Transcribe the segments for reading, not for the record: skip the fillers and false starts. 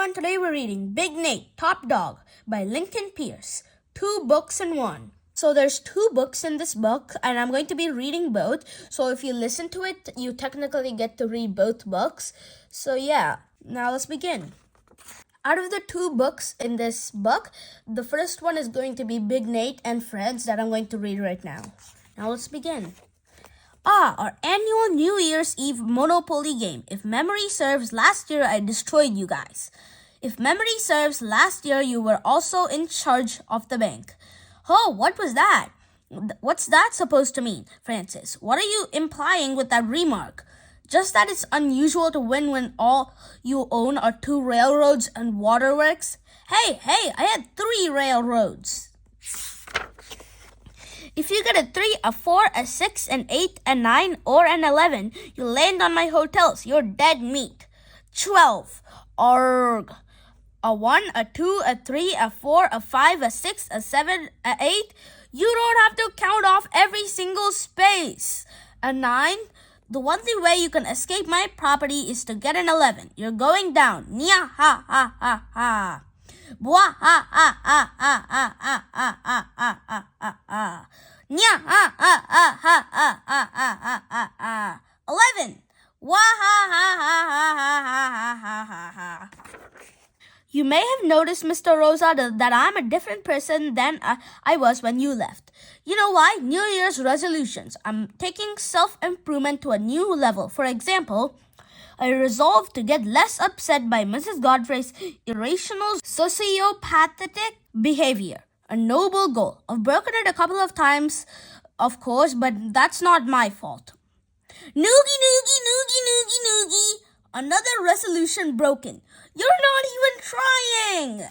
everyone, today we're reading Big Nate, Top Dog by Lincoln Pierce. 2 books in 1. So there's 2 books in this book and I'm going to be reading both. So if you listen to it, you technically get to read both books. So yeah, now let's begin. Out of the 2 books in this book, the first one is going to be Big Nate and Friends that I'm going to read right now. Now let's begin. Our annual New Year's Eve Monopoly game. If memory serves, last year I destroyed you guys. If memory serves, last year you were also in charge of the bank. Oh, what was that? What's that supposed to mean, Francis? What are you implying with that remark? Just that it's unusual to win when all you own are 2 railroads and waterworks? Hey, I had 3 railroads. If you get a 3, a 4, a 6, an 8, a 9, or an 11, you land on my hotels. You're dead meat. 12. Arrgh. A 1, a 2, a 3, a 4, a 5, a 6, a 7, a 8. You don't have to count off every single space. A 9. The only way you can escape my property is to get an 11. You're going down. Nya ha ha ha ha. Bwah ha ha ha ha ha ha ha ha ha ha ha. Nya ha ha ha ha ha ha ha ha ha. 11. Wah ha ha ha ha ha ha ha ha. You may have noticed, Mr. Rosa, that I'm a different person than I was when you left. You know why? New Year's resolutions. I'm taking self-improvement to a new level. For example, I resolved to get less upset by Mrs. Godfrey's irrational sociopathic behavior. A noble goal. I've broken it a couple of times, of course, but that's not my fault. Noogie, noogie, noogie, noogie, noogie. Another resolution broken. You're not even trying.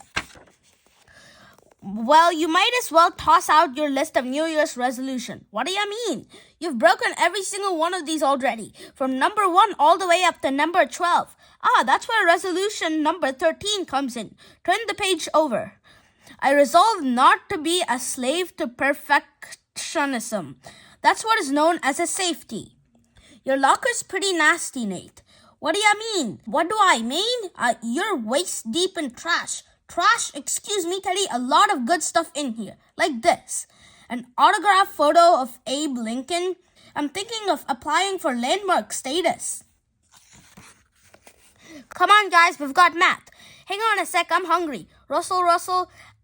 Well, you might as well toss out your list of New Year's resolution. What do you mean? You've broken every single one of these already, from number 1 all the way up to number 12. That's where resolution number 13 comes in. Turn the page over. I resolved not to be a slave to perfectionism. That's what is known as a safety. Your locker's pretty nasty, Nate. What do you mean? What do I mean? You're waist deep in trash. Trash, excuse me, Teddy, a lot of good stuff in here. Like this. An autographed photo of Abe Lincoln. I'm thinking of applying for landmark status. Come on, guys, we've got math. Hang on a sec, I'm hungry. Russell.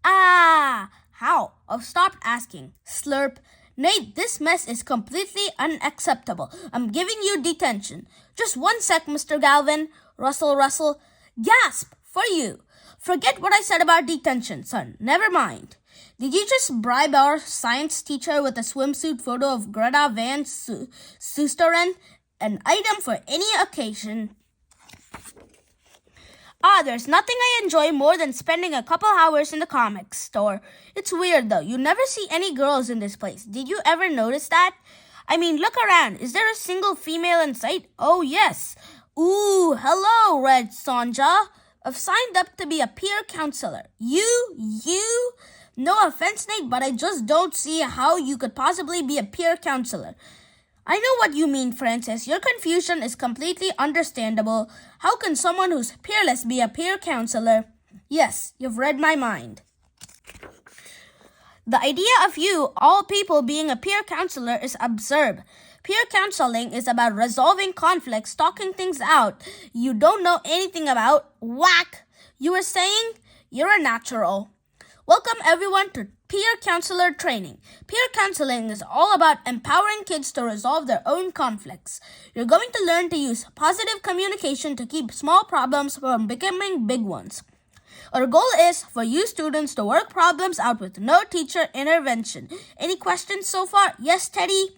How? I've stopped asking. Slurp. Nate, this mess is completely unacceptable. I'm giving you detention. Just 1 sec, Mr. Galvin. Russell. Gasp! For you. Forget what I said about detention, son. Never mind. Did you just bribe our science teacher with a swimsuit photo of Greta Van Susteren? An item for any occasion. There's nothing I enjoy more than spending a couple hours in the comics store. It's weird though. You never see any girls in this place. Did you ever notice that? I mean, look around. Is there a single female in sight? Oh, yes. Ooh, hello, Red Sonja. I've signed up to be a peer counselor. You? No offense, Nate, but I just don't see how you could possibly be a peer counselor. I know what you mean, Francis. Your confusion is completely understandable. How can someone who's peerless be a peer counselor? Yes, you've read my mind. The idea of you, all people, being a peer counselor is absurd. Peer counseling is about resolving conflicts, talking things out you don't know anything about. Whack! You were saying? You're a natural. Welcome everyone to Peer Counselor Training. Peer counseling is all about empowering kids to resolve their own conflicts. You're going to learn to use positive communication to keep small problems from becoming big ones. Our goal is for you students to work problems out with no teacher intervention. Any questions so far? Yes, Teddy?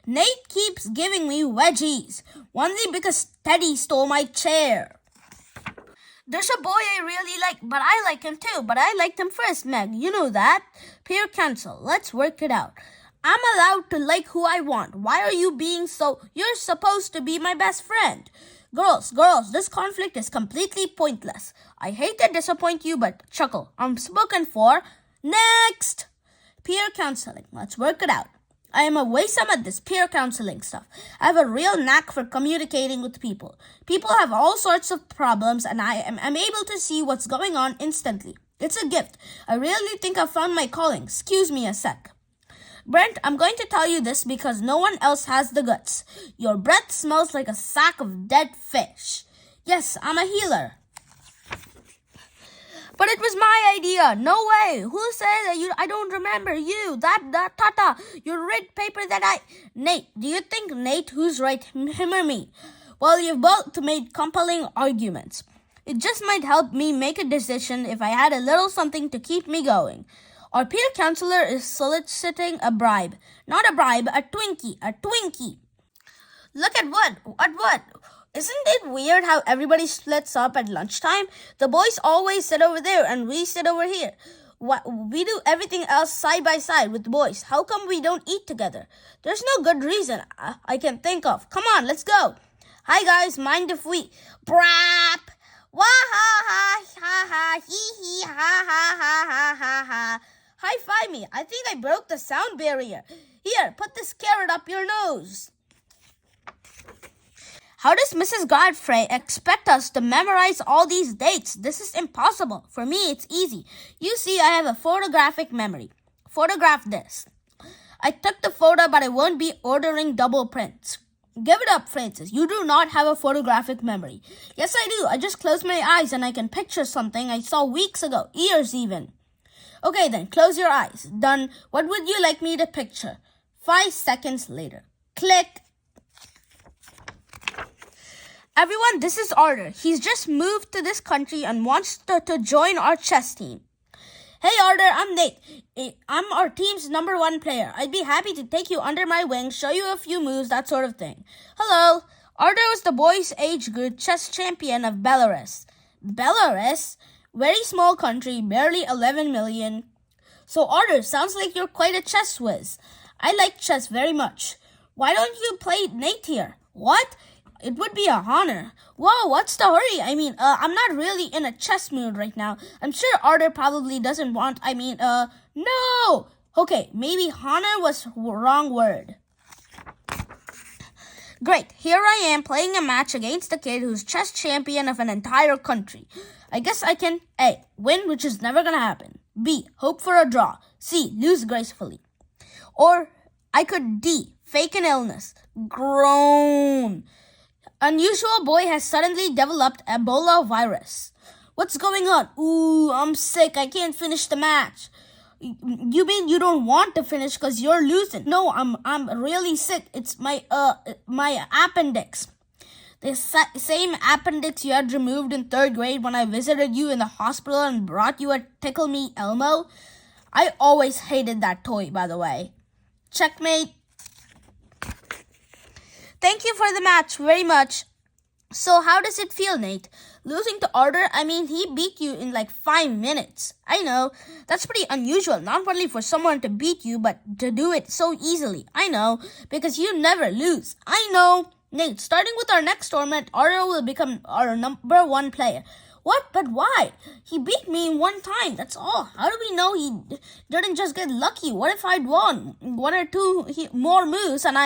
Nate keeps giving me wedgies. Only because Teddy stole my chair. There's a boy I really like, but I like him too. But I liked him first, Meg. You know that. Peer counsel. Let's work it out. I'm allowed to like who I want. Why are you being so... You're supposed to be my best friend. Girls, this conflict is completely pointless. I hate to disappoint you, but chuckle. I'm spoken for. Next! Peer counseling. Let's work it out. I am a waysome at this peer counseling stuff. I have a real knack for communicating with people. People have all sorts of problems and I am able to see what's going on instantly. It's a gift. I really think I've found my calling. Excuse me a sec. Brent, I'm going to tell you this because no one else has the guts. Your breath smells like a sack of dead fish. Yes, I'm a healer. But it was my idea. No way. Who said that I don't remember you? That Tata. You read paper that Nate, do you think Nate who's right, him or me? Well, you've both made compelling arguments. It just might help me make a decision if I had a little something to keep me going. Our peer counselor is soliciting a bribe. Not a bribe, a Twinkie. Look at what? Isn't it weird how everybody splits up at lunchtime? The boys always sit over there and we sit over here. We do everything else side by side with the boys. How come we don't eat together? There's no good reason I can think of. Come on, let's go. Hi guys, mind if we brap? Wah ha ha ha ha hee hee ha ha ha ha ha ha. High five me. I think I broke the sound barrier. Here, put this carrot up your nose. How does Mrs. Godfrey expect us to memorize all these dates? This is impossible. For me, it's easy. You see, I have a photographic memory. Photograph this. I took the photo, but I won't be ordering double prints. Give it up, Francis. You do not have a photographic memory. Yes, I do. I just close my eyes and I can picture something I saw weeks ago, years even. Okay, then, close your eyes. Done. What would you like me to picture? 5 seconds later. Click. Everyone, this is Arthur. He's just moved to this country and wants to join our chess team. Hey, Arthur, I'm Nate. I'm our team's #1 player. I'd be happy to take you under my wing, show you a few moves, that sort of thing. Hello. Arthur was the boys' age group chess champion of Belarus. Belarus? Very small country, barely 11 million. So, Arthur, sounds like you're quite a chess whiz. I like chess very much. Why don't you play Nate here? What? It would be a honor. Whoa, what's the hurry? I'm not really in a chess mood right now. I'm sure Arthur probably doesn't want, no! Okay, maybe honor was wrong word. Great, here I am playing a match against a kid who's chess champion of an entire country. I guess I can A, win, which is never gonna happen. B, hope for a draw. C, lose gracefully. Or I could D, fake an illness. Groan. Unusual boy has suddenly developed Ebola virus. What's going on? Ooh, I'm sick. I can't finish the match. You mean you don't want to finish because you're losing? No, I'm really sick. It's my appendix. The same appendix you had removed in 3rd grade when I visited you in the hospital and brought you a Tickle Me Elmo. I always hated that toy, by the way. Checkmate. Thank you for the match very much. So how does it feel, Nate? Losing to Arthur? He beat you in like 5 minutes. I know. That's pretty unusual. Not only for someone to beat you, but to do it so easily. I know. Because you never lose. I know. Nate, starting with our next tournament, Arthur will become our #1 player. What? But why? He beat me in 1 time. That's all. How do we know he didn't just get lucky? What if I'd won 1 or 2 more moves and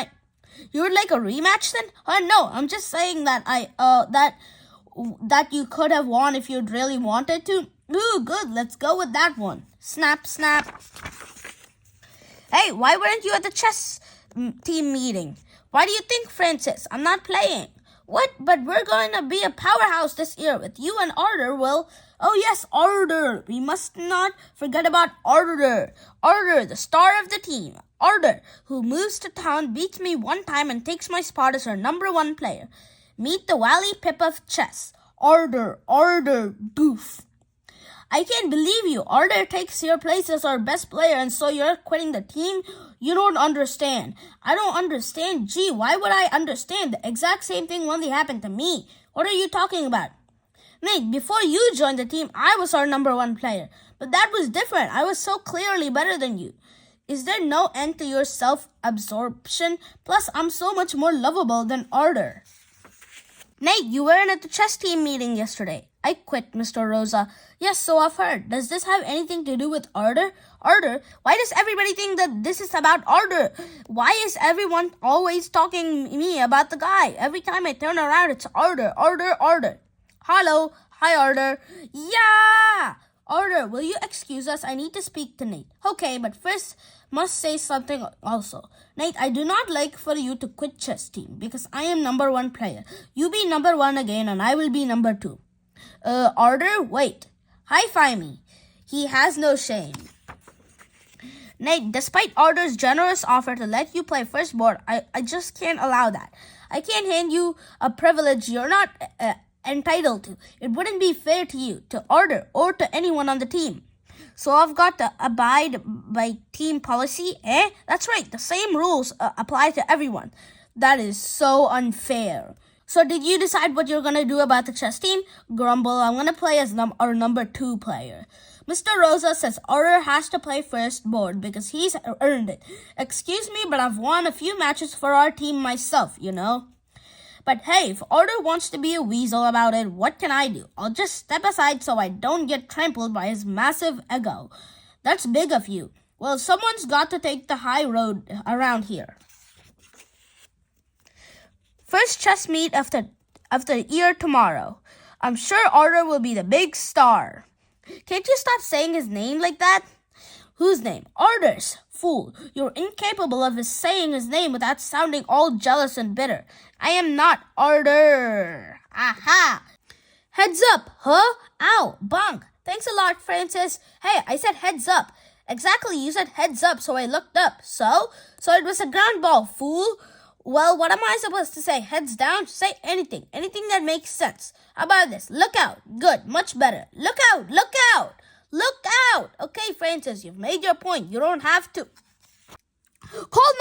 You would like a rematch then? No, I'm just saying that that you could have won if you'd really wanted to. Ooh, good. Let's go with that one. Snap, snap. Hey, why weren't you at the chess team meeting? Why do you think, Francis? I'm not playing. What? But we're going to be a powerhouse this year with you and Arthur, Will. Oh, yes, Arthur. We must not forget about Arthur. Arthur, the star of the team. Arthur, who moves to town, beats me 1 time and takes my spot as our #1 player. Meet the Wally Pip of chess. Arthur, doof. I can't believe you. Arthur takes your place as our best player and so you're quitting the team? You don't understand. I don't understand. Gee, why would I understand? The exact same thing only happened to me. What are you talking about? Nate, before you joined the team, I was our #1 player. But that was different. I was so clearly better than you. Is there no end to your self-absorption? Plus, I'm so much more lovable than Arthur. Nate, you weren't at the chess team meeting yesterday. I quit, Mr. Rosa. Yes, so I've heard. Does this have anything to do with order? Order? Why does everybody think that this is about order? Why is everyone always talking me about the guy? Every time I turn around, it's order, order, order. Hello. Hi, order. Yeah! Order, will you excuse us? I need to speak to Nate. Okay, but first must say something also. Nate, I do not like for you to quit chess team because I am number 1 player. You be number 1 again and I will be number 2. Order, wait. High-five me. He has no shame. Nate, despite Order's generous offer to let you play first board, I just can't allow that. I can't hand you a privilege you're not entitled to. It wouldn't be fair to you, to Order, or to anyone on the team. So I've got to abide by team policy, eh? That's right, the same rules apply to everyone. That is so unfair. So did you decide what you're going to do about the chess team? Grumble, I'm going to play as our number 2 player. Mr. Rosa says Order has to play first board because he's earned it. Excuse me, but I've won a few matches for our team myself, you know. But hey, if Order wants to be a weasel about it, what can I do? I'll just step aside so I don't get trampled by his massive ego. That's big of you. Well, someone's got to take the high road around here. First chess meet of the year tomorrow. I'm sure Order will be the big star. Can't you stop saying his name like that? Whose name? Order's. Fool, you're incapable of saying his name without sounding all jealous and bitter. I am not Order. Aha! Heads up, huh? Ow, bonk. Thanks a lot, Francis. Hey, I said heads up. Exactly, you said heads up, so I looked up. So it was a ground ball, fool. Well, what am I supposed to say? Heads down? Say anything. Anything that makes sense. How about this? Look out. Good. Much better. Look out. Look out. Look out. Okay, Francis, you've made your point. You don't have to. Call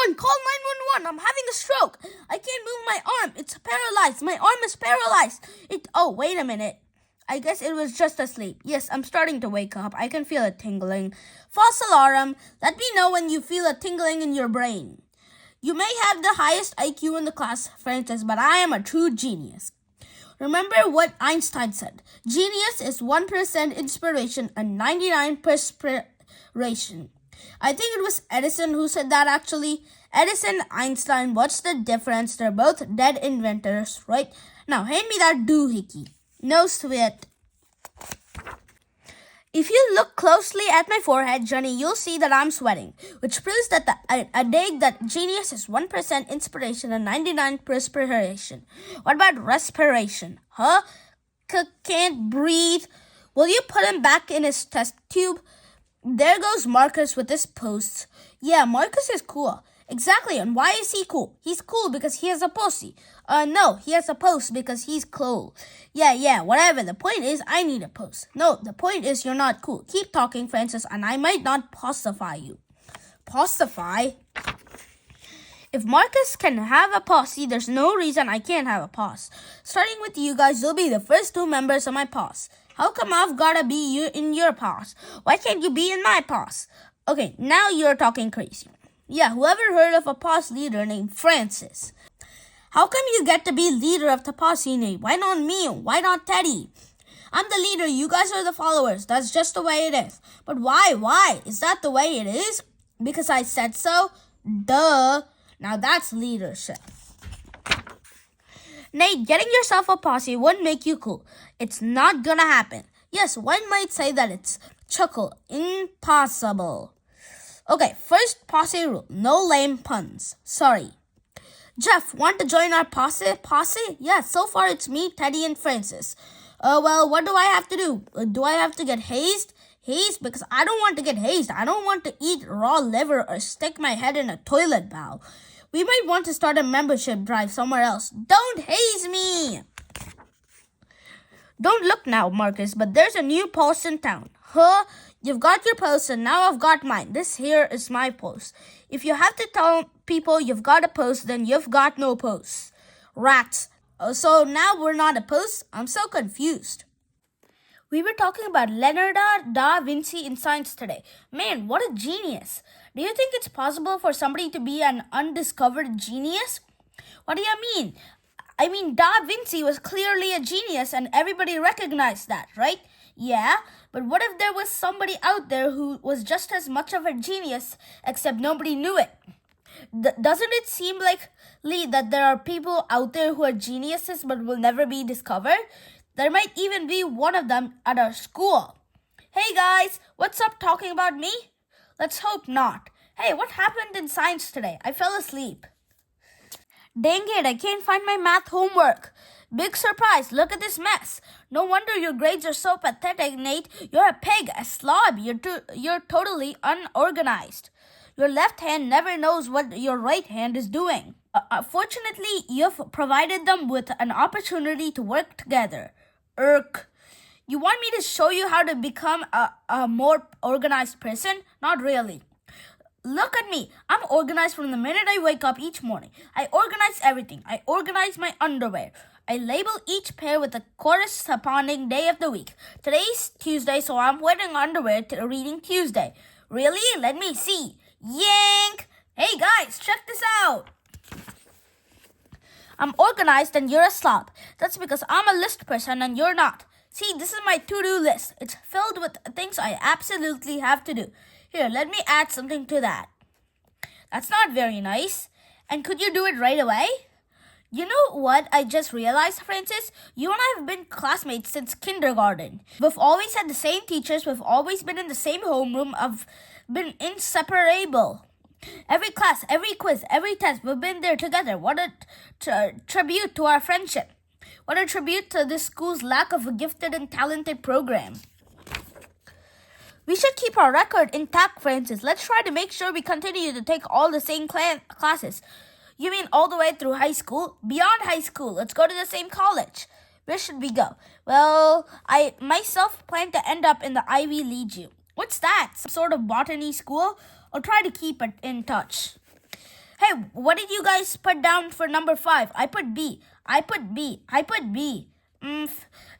911. Call 911. I'm having a stroke. I can't move my arm. It's paralyzed. My arm is paralyzed. Oh, wait a minute. I guess it was just asleep. Yes, I'm starting to wake up. I can feel it tingling. False alarm. Let me know when you feel a tingling in your brain. You may have the highest IQ in the class, Francis, but I am a true genius. Remember what Einstein said. Genius is 1% inspiration and 99% perspiration. I think it was Edison who said that actually. Edison, Einstein, what's the difference? They're both dead inventors, right? Now, hand me that doohickey. No sweat. If you look closely at my forehead, Johnny, you'll see that I'm sweating, which proves that I dig that genius is 1% inspiration and 99% perspiration. What about respiration? Huh? Can't breathe. Will you put him back in his test tube? There goes Marcus with his posts. Yeah, Marcus is cool. Exactly, and why is he cool? He's cool because he has a pussy. No, he has a post because he's cool. Yeah, whatever. The point is, I need a post. No, the point is you're not cool. Keep talking, Francis, and I might not pacify you. Pacify? If Marcus can have a posse, there's no reason I can't have a posse. Starting with you guys, you'll be the first 2 members of my posse. How come I've gotta be in your posse? Why can't you be in my posse? Okay, now you're talking crazy. Yeah, whoever heard of a posse leader named Francis? How come you get to be leader of the posse, Nate? Why not me? Why not Teddy? I'm the leader. You guys are the followers. That's just the way it is. But why? Why? Is that the way it is? Because I said so? Duh. Now that's leadership. Nate, getting yourself a posse wouldn't make you cool. It's not gonna happen. Yes, one might say that it's chuckle. Impossible. Okay, first posse rule. No lame puns. Sorry. Jeff, want to join our posse? Posse? Yeah, so far it's me, Teddy, and Francis. Well, what do I have to do? Do I have to get hazed? Hazed? Because I don't want to get hazed. I don't want to eat raw liver or stick my head in a toilet bowl. We might want to start a membership drive somewhere else. Don't haze me! Don't look now, Marcus, but there's a new post in town. Huh? You've got your post and now I've got mine. This here is my post. If you have to tell people you've got a post, then you've got no post. Rats. So now we're not a post? I'm so confused. We were talking about Leonardo da Vinci in science today. Man, what a genius. Do you think it's possible for somebody to be an undiscovered genius? What do you mean? I mean, Da Vinci was clearly a genius and everybody recognized that, right? Yeah, but what if there was somebody out there who was just as much of a genius, except nobody knew it? Doesn't it seem likely that there are people out there who are geniuses but will never be discovered? There might even be one of them at our school. Hey guys, what's up talking about me? Let's hope not. Hey, what happened in science today? I fell asleep. Dang it, I can't find my math homework. Big surprise, look at this mess. No wonder your grades are so pathetic, Nate. You're a pig, a slob. You're totally unorganized. Your left hand never knows what your right hand is doing. Fortunately, you've provided them with an opportunity to work together. You want me to show you how to become a more organized person? Not really. Look at me. I'm organized from the minute I wake up each morning. I organize everything. I organize my underwear. I label each pair with the corresponding day of the week. Today's Tuesday, so I'm wearing underwear to reading Tuesday. Really? Let me see. Yank! Hey guys, check this out. I'm organized and you're a slob. That's because I'm a list person and you're not. See, this is my to-do list. It's filled with things I absolutely have to do. Here, let me add something to that. That's not very nice. And could you do it right away? You know what I just realized, Francis? You and I have been classmates since kindergarten. We've always had the same teachers. We've always been in the same homeroom. I've been inseparable. Every class, every quiz, every test, we've been there together. What a tribute to our friendship. What a tribute to this school's lack of a gifted and talented program. We should keep our record intact, Francis. Let's try to make sure we continue to take all the same classes. You mean all the way through high school? Beyond high school, let's go to the same college. Where should we go? Well, I myself plan to end up in the Ivy League. What's that? Some sort of botany school? I'll try to keep it in touch. Hey, what did you guys put down for number 5? I put B.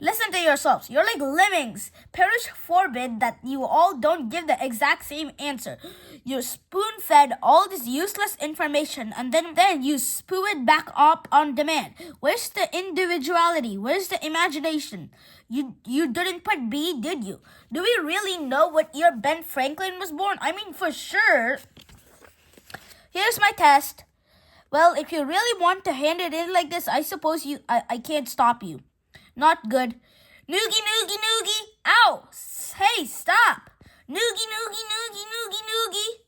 Listen to yourselves. You're like lemmings. PEIRCE forbid that you all don't give the exact same answer. You're spoon-fed all this useless information and then you spew it back up on demand. Where's the individuality? Where's the imagination? You didn't put B, did you? Do we really know what year Ben Franklin was born? I mean, for sure. Here's my test. Well, if you really want to hand it in like this, I suppose I can't stop you. Not good. Noogie, noogie, noogie. Ow! Hey, stop. Noogie, noogie, noogie, noogie, noogie.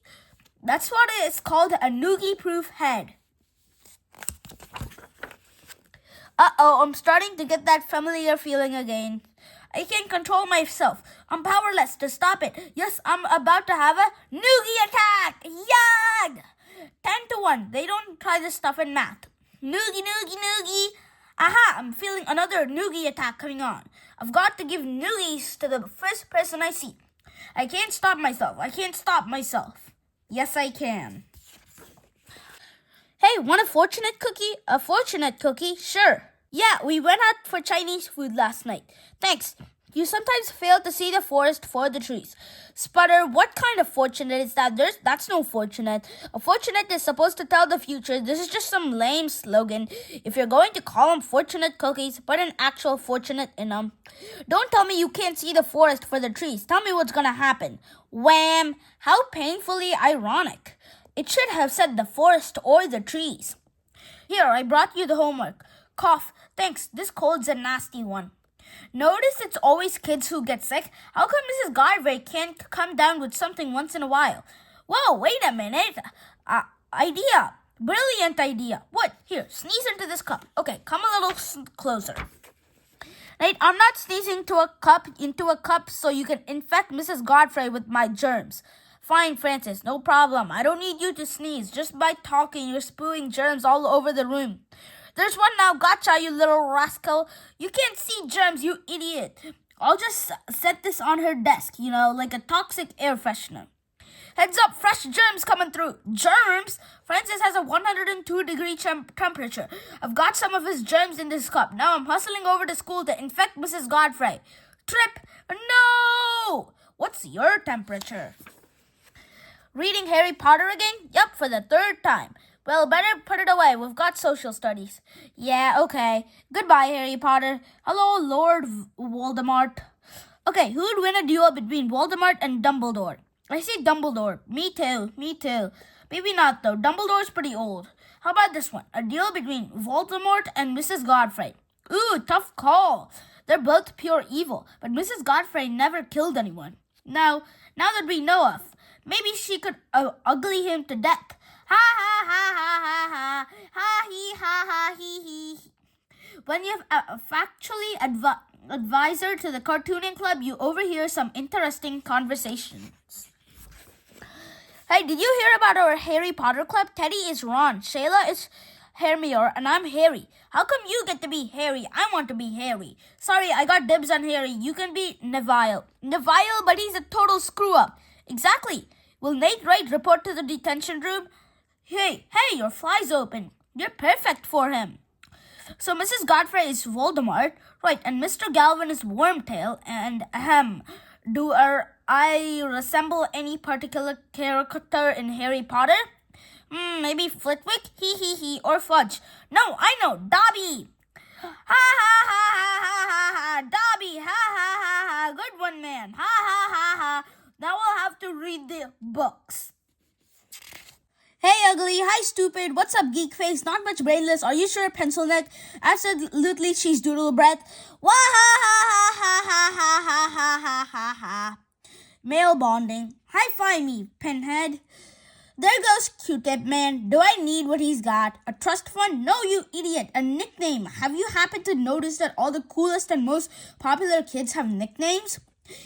That's what it is called, a noogie-proof head. Uh-oh, I'm starting to get that familiar feeling again. I can't control myself. I'm powerless to stop it. Yes, I'm about to have a noogie attack. Yag! 10-1. They don't try this stuff in math. Noogie, noogie, noogie. Aha, I'm feeling another noogie attack coming on. I've got to give noogies to the first person I see. I can't stop myself. Yes, I can. Hey, want a fortunate cookie? A fortunate cookie? Sure. Yeah, we went out for Chinese food last night. Thanks. You sometimes fail to see the forest for the trees. Sputter, what kind of fortunate is that? That's no fortunate. A fortunate is supposed to tell the future. This is just some lame slogan. If you're going to call them fortunate cookies, put an actual fortunate in them. Don't tell me you can't see the forest for the trees. Tell me what's gonna happen. Wham! How painfully ironic. It should have said the forest or the trees. Here, I brought you the homework. Cough. Thanks. This cold's a nasty one. Notice it's always kids who get sick. How come Mrs. Garvey can't come down with something once in a while? Whoa, wait a minute. Idea. Brilliant idea. What? Here, sneeze into this cup. Okay, come a little closer. Right, I'm not sneezing into a cup so you can infect Mrs. Godfrey with my germs. Fine, Francis, no problem. I don't need you to sneeze. Just by talking, you're spewing germs all over the room. There's one now. Gotcha, you little rascal. You can't see germs, you idiot. I'll just set this on her desk, like a toxic air freshener. Heads up, fresh germs coming through. Germs? Francis has a 102-degree temperature. I've got some of his germs in this cup. Now I'm hustling over to school to infect Mrs. Godfrey. Trip. No! What's your temperature? Reading Harry Potter again? Yup, for the 3rd time. Well, better put it away. We've got social studies. Yeah, okay. Goodbye, Harry Potter. Hello, Lord Voldemort. Okay, who would win a duel between Voldemort and Dumbledore? I say Dumbledore. Me too. Maybe not, though. Dumbledore's pretty old. How about this one? A duel between Voldemort and Mrs. Godfrey. Ooh, tough call. They're both pure evil, but Mrs. Godfrey never killed anyone. Now that we know of, maybe she could ugly him to death. Ha ha ha ha ha ha ha he ha ha he he. When you have a factually advisor to the cartooning club, you overhear some interesting conversations. Hey, did you hear about our Harry Potter club? Teddy is Ron, Shayla is Hermione, and I'm Harry. How come you get to be Harry? I want to be Harry. Sorry, I got dibs on Harry. You can be Neville. Neville, but he's a total screw-up. Exactly. Will Nate Wright report to the detention room? Hey, your fly's open. You're perfect for him. So Mrs. Godfrey is Voldemort, right, and Mr. Galvin is Wormtail, and do I resemble any particular character in Harry Potter? Maybe Flitwick, he, or Fudge. No, I know, Dobby. Ha ha ha ha ha ha ha, Dobby, ha ha ha ha, good one, man, ha ha ha ha. Now we'll have to read the books. Hey, ugly. Hi, stupid. What's up, geek face? Not much brainless. Are you sure, pencil neck? Absolutely, cheese doodle breath. Wah ha ha ha ha ha ha ha ha ha ha. Male bonding. Hi-fi me, pinhead. There goes Q-tip man. Do I need what he's got? A trust fund? No, you idiot. A nickname. Have you happened to notice that all the coolest and most popular kids have nicknames?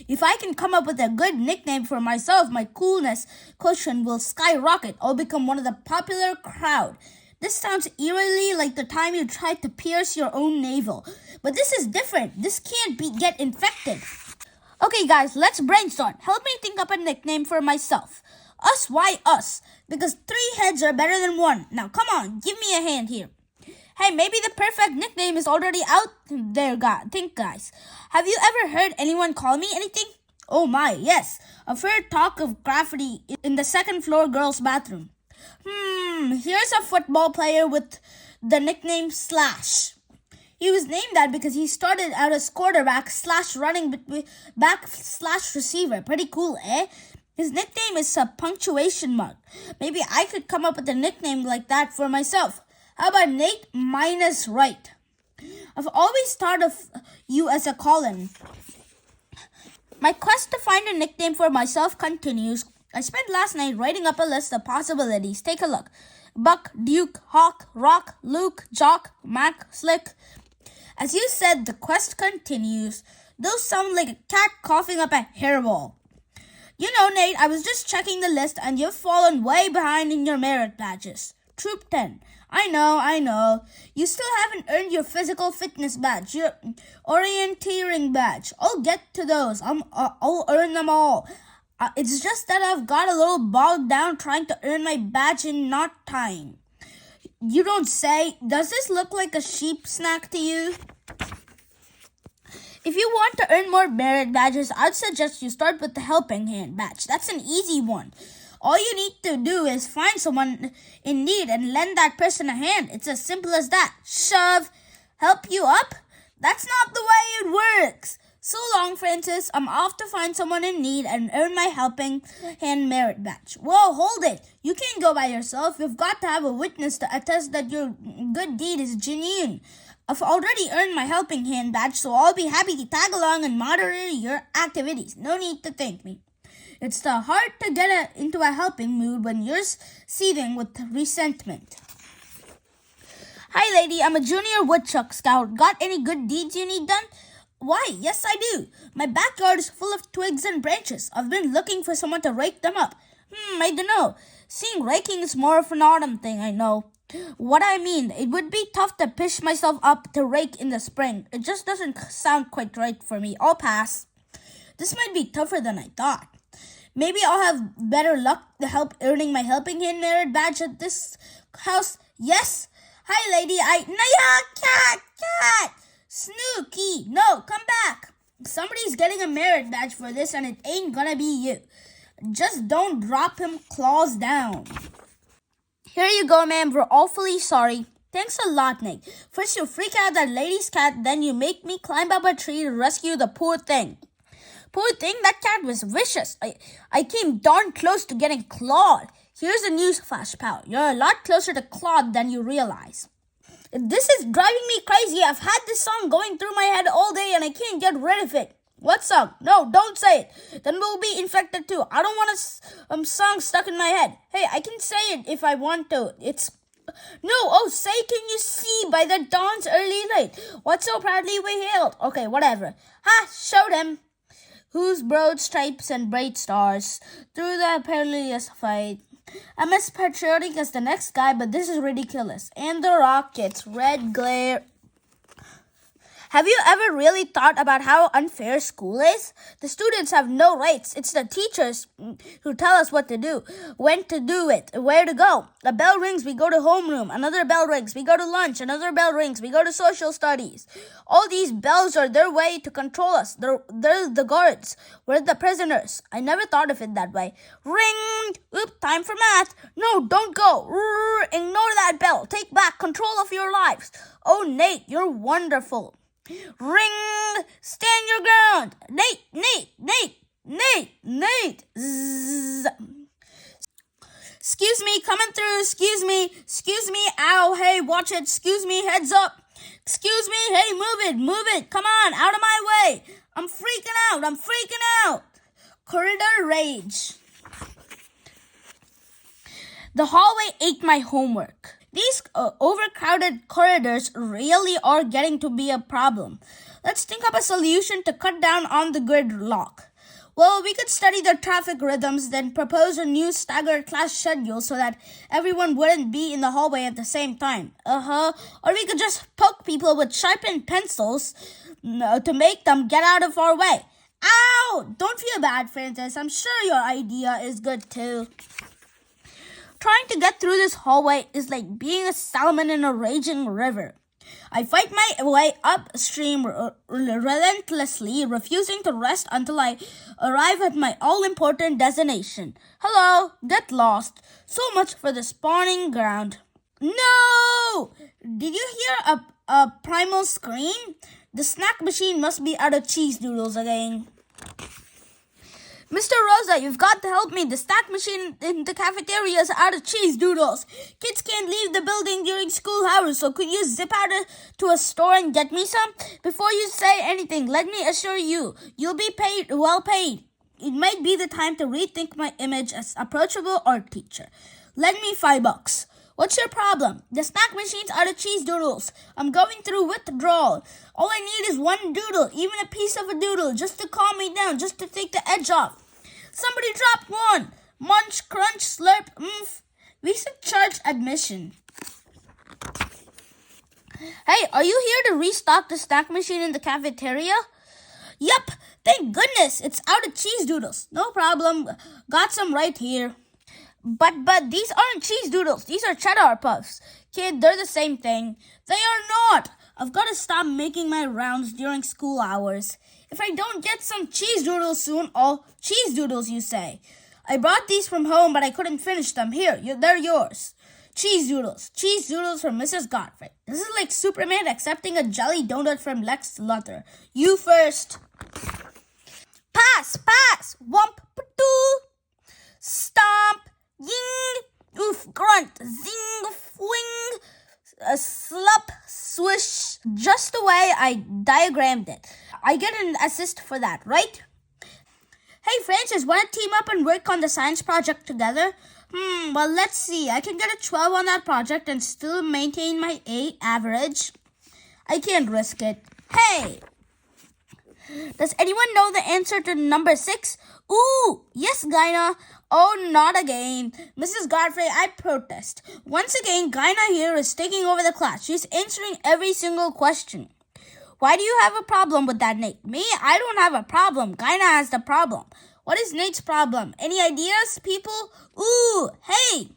If I can come up with a good nickname for myself, my coolness quotient will skyrocket. I'll become one of the popular crowd. This sounds eerily like the time you tried to pierce your own navel. But this is different. This can't get infected. Okay, guys, let's brainstorm. Help me think up a nickname for myself. Us, why us? Because 3 heads are better than 1. Now, come on, give me a hand here. Hey, maybe the perfect nickname is already out there, guys. Have you ever heard anyone call me anything? Oh my, yes. I've heard talk of graffiti in the second floor girls' bathroom. Here's a football player with the nickname Slash. He was named that because he started out as quarterback / running back / receiver. Pretty cool, eh? His nickname is a punctuation mark. Maybe I could come up with a nickname like that for myself. How about Nate minus Wright? I've always thought of you as a Colin. My quest to find a nickname for myself continues. I spent last night writing up a list of possibilities. Take a look. Buck, Duke, Hawk, Rock, Luke, Jock, Mac, Slick. As you said, the quest continues. Those sound like a cat coughing up a hairball. You know, Nate, I was just checking the list and you've fallen way behind in your merit badges. Troop 10. I know. You still haven't earned your physical fitness badge, your orienteering badge. I'll get to those. I'll earn them all. It's just that I've got a little bogged down trying to earn my badge in not time. You don't say. Does this look like a sheep snack to you? If you want to earn more merit badges, I'd suggest you start with the helping hand badge. That's an easy one. All you need to do is find someone in need and lend that person a hand. It's as simple as that. Shove. Help you up? That's not the way it works. So long, Francis. I'm off to find someone in need and earn my helping hand merit badge. Whoa, hold it. You can't go by yourself. You've got to have a witness to attest that your good deed is genuine. I've already earned my helping hand badge, so I'll be happy to tag along and moderate your activities. No need to thank me. It's hard to get into a helping mood when you're seething with resentment. Hi, lady. I'm a junior woodchuck scout. Got any good deeds you need done? Why, yes, I do. My backyard is full of twigs and branches. I've been looking for someone to rake them up. I don't know. Seeing raking is more of an autumn thing, I know. What I mean, it would be tough to pish myself up to rake in the spring. It just doesn't sound quite right for me. I'll pass. This might be tougher than I thought. Maybe I'll have better luck to help earning my helping hand merit badge at this house. Yes. Hi, lady. Cat. Snooky. No, come back. Somebody's getting a merit badge for this and it ain't gonna be you. Just don't drop him claws down. Here you go, ma'am. We're awfully sorry. Thanks a lot, Nate. First you freak out that lady's cat, then you make me climb up a tree to rescue the poor thing. Poor thing, that cat was vicious. I came darn close to getting clawed. Here's a news flash, pal. You're a lot closer to clawed than you realize. This is driving me crazy. I've had this song going through my head all day and I can't get rid of it. What song? No, don't say it. Then we'll be infected too. I don't want a song stuck in my head. Hey, I can say it if I want to. Say, can you see by the dawn's early light what so proudly we hailed? Okay, whatever. Show them. Whose broad stripes and bright stars through the perilous fight. I'm as patriotic as the next guy, but this is ridiculous. And the rocket's red glare. Have you ever really thought about how unfair school is? The students have no rights. It's the teachers who tell us what to do, when to do it, where to go. A bell rings, we go to homeroom. Another bell rings, we go to lunch. Another bell rings, we go to social studies. All these bells are their way to control us. They're the guards. We're the prisoners. I never thought of it that way. Ring! Oop, time for math. No, don't go. Ignore that bell. Take back control of your lives. Oh, Nate, you're wonderful. Ring! Stand your ground! Nate! Zzz. Excuse me, coming through. Excuse me. Ow, hey, watch it. Excuse me, heads up. Excuse me, hey, move it. Come on, out of my way. I'm freaking out. Corridor rage. The hallway ate my homework. These overcrowded corridors really are getting to be a problem. Let's think up a solution to cut down on the gridlock. Well, we could study the traffic rhythms, then propose a new staggered class schedule so that everyone wouldn't be in the hallway at the same time. Or we could just poke people with sharpened pencils to make them get out of our way. Ow! Don't feel bad, Francis. I'm sure your idea is good too. Trying to get through this hallway is like being a salmon in a raging river. I fight my way upstream relentlessly, refusing to rest until I arrive at my all-important destination. Hello, get lost. So much for the spawning ground. No! Did you hear a primal scream? The snack machine must be out of cheese doodles again. Mr. Rosa, you've got to help me. The snack machine in the cafeteria is out of cheese doodles. Kids can't leave the building during school hours, so could you zip out to a store and get me some? Before you say anything, let me assure you, you'll be well paid. It might be the time to rethink my image as approachable art teacher. Lend me $5. What's your problem? The snack machine's out of cheese doodles. I'm going through withdrawal. All I need is one doodle, even a piece of a doodle, just to calm me down, just to take the edge off. Somebody dropped one. Munch, crunch, slurp, We should charge admission. Hey, are you here to restock the snack machine in the cafeteria? Yup, thank goodness. It's out of cheese doodles. No problem. Got some right here. But these aren't cheese doodles. These are cheddar puffs. Kid, they're the same thing. They are not. I've got to stop making my rounds during school hours. If I don't get some cheese doodles soon, cheese doodles, you say. I brought these from home, but I couldn't finish them. Here, they're yours. Cheese doodles from Mrs. Godfrey. This is like Superman accepting a jelly donut from Lex Luthor. You first. Pass, wump, patoo. Stomp, ying, oof, grunt, zing, fwing, slup, swish, just the way I diagrammed it. I get an assist for that, right? Hey, Francis, want to team up and work on the science project together? Well, let's see. I can get a 12 on that project and still maintain my A average. I can't risk it. Hey! Does anyone know the answer to number 6? Ooh, yes, Gaina. Oh, not again. Mrs. Godfrey, I protest. Once again, Gaina here is taking over the class. She's answering every single question. Why do you have a problem with that, Nate? Me? I don't have a problem. Gaina has the problem. What is Nate's problem? Any ideas, people? Ooh, hey!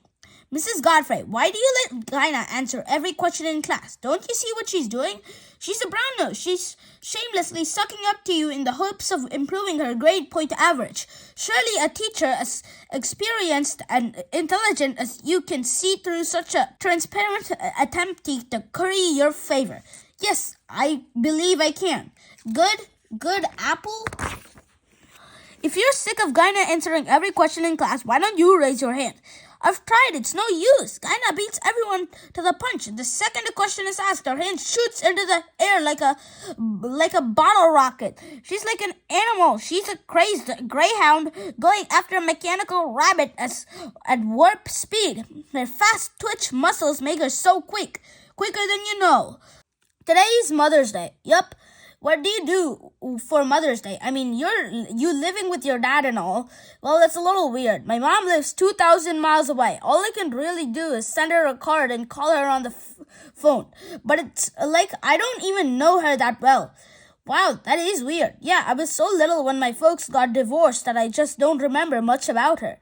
Mrs. Godfrey, why do you let Dinah answer every question in class? Don't you see what she's doing? She's a brown nose. She's shamelessly sucking up to you in the hopes of improving her grade point average. Surely a teacher as experienced and intelligent as you can see through such a transparent attempt to curry your favor. Yes, I believe I can. Good apple. If you're sick of Gaina answering every question in class, why don't you raise your hand? I've tried, it's no use. Gaina beats everyone to the punch. The second a question is asked, her hand shoots into the air like a bottle rocket. She's like an animal. She's a crazed greyhound going after a mechanical rabbit at warp speed. Her fast twitch muscles make her so quicker than you know. Today is Mother's Day. Yup. What do you do for Mother's Day? I mean, you living with your dad and all. Well, that's a little weird. My mom lives 2,000 miles away. All I can really do is send her a card and call her on the phone. But it's like I don't even know her that well. Wow, that is weird. Yeah, I was so little when my folks got divorced that I just don't remember much about her.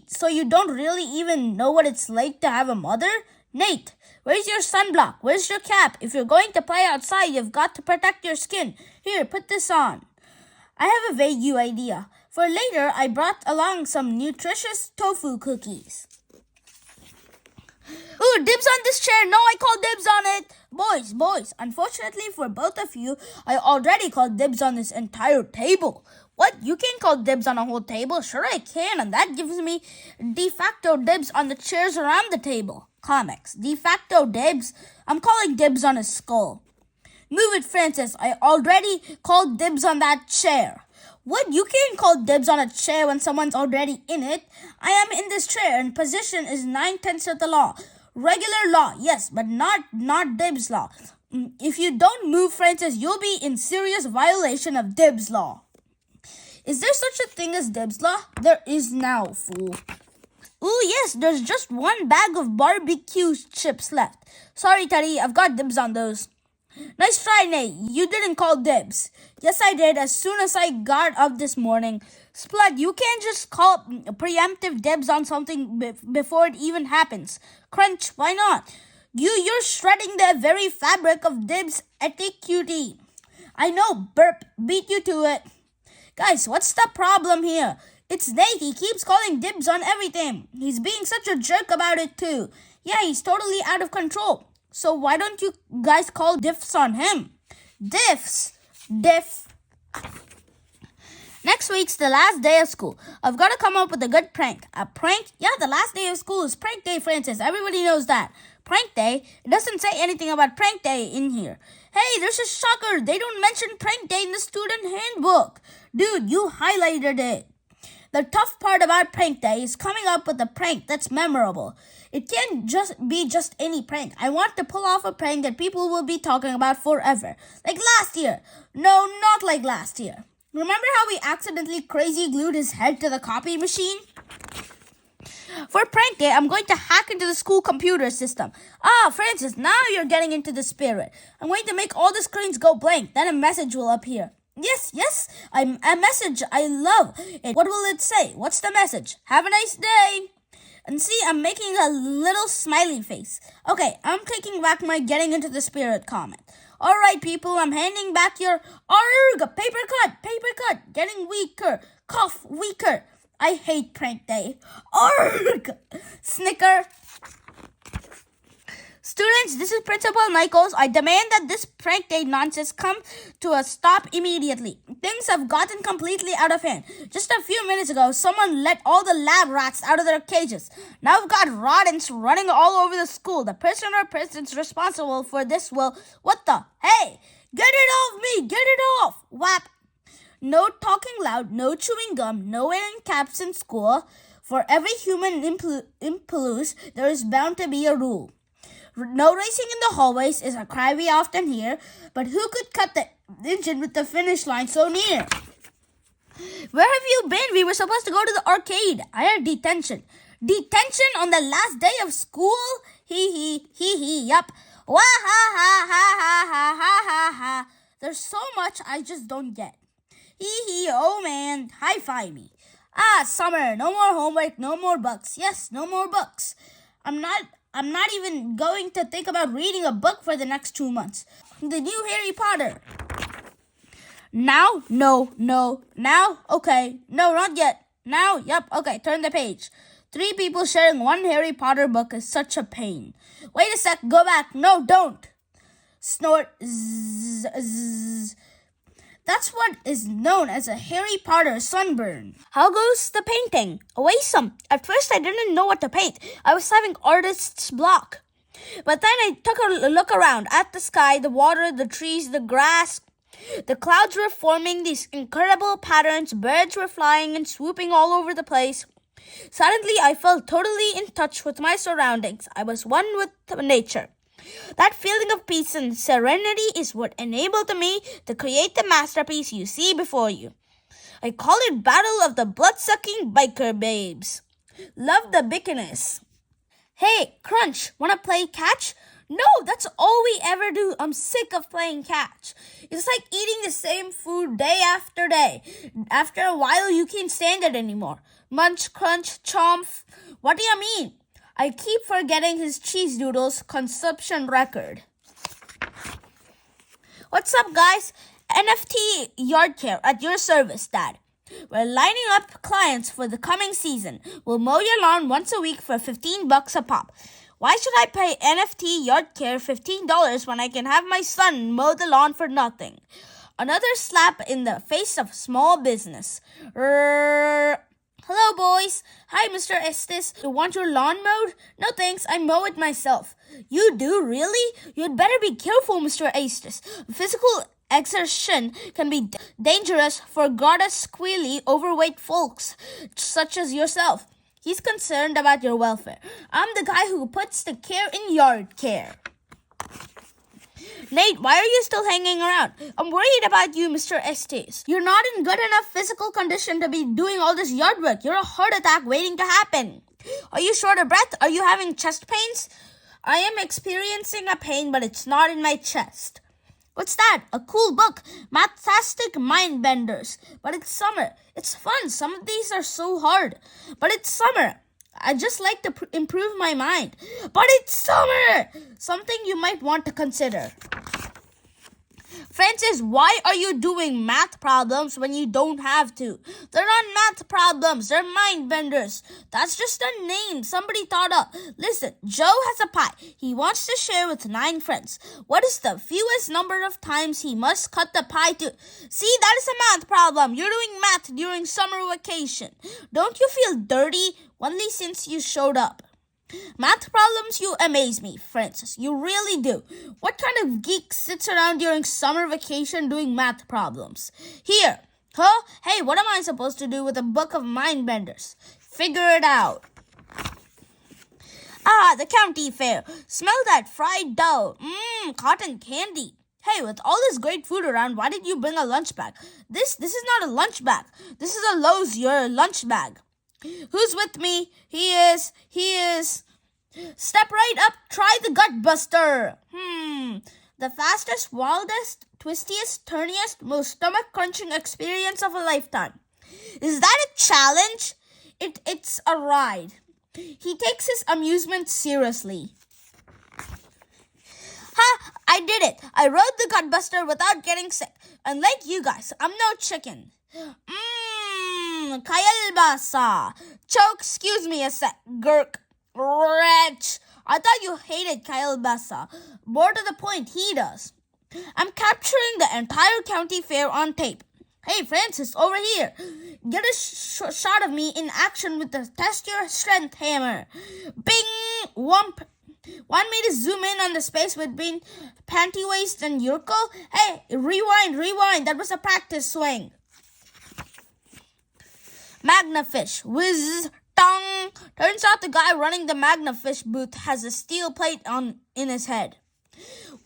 So you don't really even know what it's like to have a mother? Nate, where's your sunblock? Where's your cap? If you're going to play outside, you've got to protect your skin. Here, put this on. I have a vague idea. For later, I brought along some nutritious tofu cookies. Ooh, dibs on this chair. No, I called dibs on it. Boys, unfortunately for both of you, I already called dibs on this entire table. What? You can't call dibs on a whole table? Sure I can, and that gives me de facto dibs on the chairs around the table. Comics. De facto dibs? I'm calling dibs on his skull. Move it, Francis. I already called dibs on that chair. What? You can't call dibs on a chair when someone's already in it. I am in this chair and position is 9/10 of the law. Regular law, yes, but not dibs law. If you don't move, Francis, you'll be in serious violation of dibs law. Is there such a thing as dibs law? There is now, fool. Ooh, yes, there's just one bag of barbecue chips left. Sorry, Teddy, I've got dibs on those. Nice try, Nate. You didn't call dibs. Yes, I did as soon as I got up this morning. Splat, you can't just call preemptive dibs on something before it even happens. Crunch, why not? You're shredding the very fabric of dibs etiquette. I know, burp, beat you to it. Guys, what's the problem here? It's Nate. He keeps calling dibs on everything. He's being such a jerk about it too. Yeah, he's totally out of control. So why don't you guys call diffs on him? Diffs. Diff. Next week's the last day of school. I've got to come up with a good prank. A prank? Yeah, the last day of school is prank day, Francis. Everybody knows that. Prank day? It doesn't say anything about prank day in here. Hey, there's a shocker. They don't mention prank day in the student handbook. Dude, you highlighted it. The tough part about prank day is coming up with a prank that's memorable. It can't just be any prank. I want to pull off a prank that people will be talking about forever. Like last year. No, not like last year. Remember how we accidentally crazy glued his head to the copy machine? For prank day, I'm going to hack into the school computer system. Francis, now you're getting into the spirit. I'm going to make all the screens go blank. Then a message will appear. Yes, a message. I love it. What will it say? What's the message? Have a nice day. And see, I'm making a little smiley face. Okay, I'm taking back my getting into the spirit comment. All right, people, I'm handing back your paper cut, getting weaker, cough, weaker. I hate prank day. Snicker. Students, this is Principal Nichols. I demand that this prank day nonsense come to a stop immediately. Things have gotten completely out of hand. Just a few minutes ago, someone let all the lab rats out of their cages. Now we've got rodents running all over the school. The person or persons responsible for this will... What the? Hey! Get it off me! Get it off! Whap! No talking loud, no chewing gum, no wearing caps in school. For every human impulse, there is bound to be a rule. No racing in the hallways is a cry we often hear, but who could cut the engine with the finish line so near? Where have you been? We were supposed to go to the arcade. I had detention. Detention on the last day of school? Hee, yup. Wah ha ha ha ha ha ha ha ha. There's so much I just don't get. Hee, oh man, high-five me. Summer, no more homework, no more books. Yes, no more books. I'm not even going to think about reading a book for the next 2 months. The new Harry Potter. Now? No. Now? Okay. No, not yet. Now? Yep. Okay, turn the page. 3 people sharing one Harry Potter book is such a pain. Wait a sec, go back. No, don't. Snort. Zzz, zzz. That's what is known as a Harry Potter sunburn. How goes the painting? Awesome. At first I didn't know what to paint. I was having artist's block. But then I took a look around at the sky, the water, the trees, the grass. The clouds were forming these incredible patterns. Birds were flying and swooping all over the place. Suddenly I felt totally in touch with my surroundings. I was one with nature. That feeling of peace and serenity is what enabled me to create the masterpiece you see before you. I call it Battle of the Blood-Sucking Biker Babes. Love the bikiness. Hey, Crunch, wanna play catch? No, that's all we ever do. I'm sick of playing catch. It's like eating the same food day after day. After a while, you can't stand it anymore. Munch, crunch, chomp. What do you mean? I keep forgetting his cheese doodles consumption record. What's up, guys? NFT yard care at your service, Dad. We're lining up clients for the coming season. We'll mow your lawn once a week for $15 a pop. Why should I pay NFT yard care $15 when I can have my son mow the lawn for nothing? Another slap in the face of small business. Hello, boys. Hi, Mr. Estes. You want your lawn mowed? No, thanks. I mow it myself. You do? Really? You'd better be careful, Mr. Estes. Physical exertion can be dangerous for goddess squealy, overweight folks such as yourself. He's concerned about your welfare. I'm the guy who puts the care in yard care. Nate, why are you still hanging around? I'm worried about you, Mr. Estes. You're not in good enough physical condition to be doing all this yard work. You're a heart attack waiting to happen. Are you short of breath? Are you having chest pains? I am experiencing a pain, but it's not in my chest. What's that? A cool book. Mathtastic Mind Benders. But it's summer. It's fun. Some of these are so hard. But it's summer. I just like to improve my mind. But it's summer! Something you might want to consider. Francis, why are you doing math problems when you don't have to? They're not math problems. They're mind benders. That's just a name somebody thought up. Listen, Joe has a pie. He wants to share with 9 friends. What is the fewest number of times he must cut the pie to? See, that is a math problem. You're doing math during summer vacation. Don't you feel dirty? Only since you showed up. Math problems, you amaze me, Francis. You really do. What kind of geek sits around during summer vacation doing math problems? Here. Huh? Hey, what am I supposed to do with a book of mind benders? Figure it out. Ah, the county fair. Smell that fried dough. Cotton candy. Hey, with all this great food around, why did you bring a lunch bag? This is not a lunch bag. This is a Lowe's your lunch bag. Who's with me? He is. Step right up, try the gut buster. The fastest, wildest, twistiest, turniest, most stomach-crunching experience of a lifetime. Is that a challenge? It's a ride. He takes his amusement seriously. Ha! I did it. I rode the gut buster without getting sick. Unlike you guys, I'm no chicken. Kayalbasa. Choke, excuse me a sec. Gurk. Wretch. I thought you hated Kayalbasa. More to the point, he does. I'm capturing the entire county fair on tape. Hey, Francis, over here. Get a shot of me in action with the test your strength hammer. Bing! Whump. Want me to zoom in on the space between panty waist and Yurko? Hey, rewind. That was a practice swing. Magnafish. Whiz. Tong. Turns out the guy running the Magnafish booth has a steel plate in his head.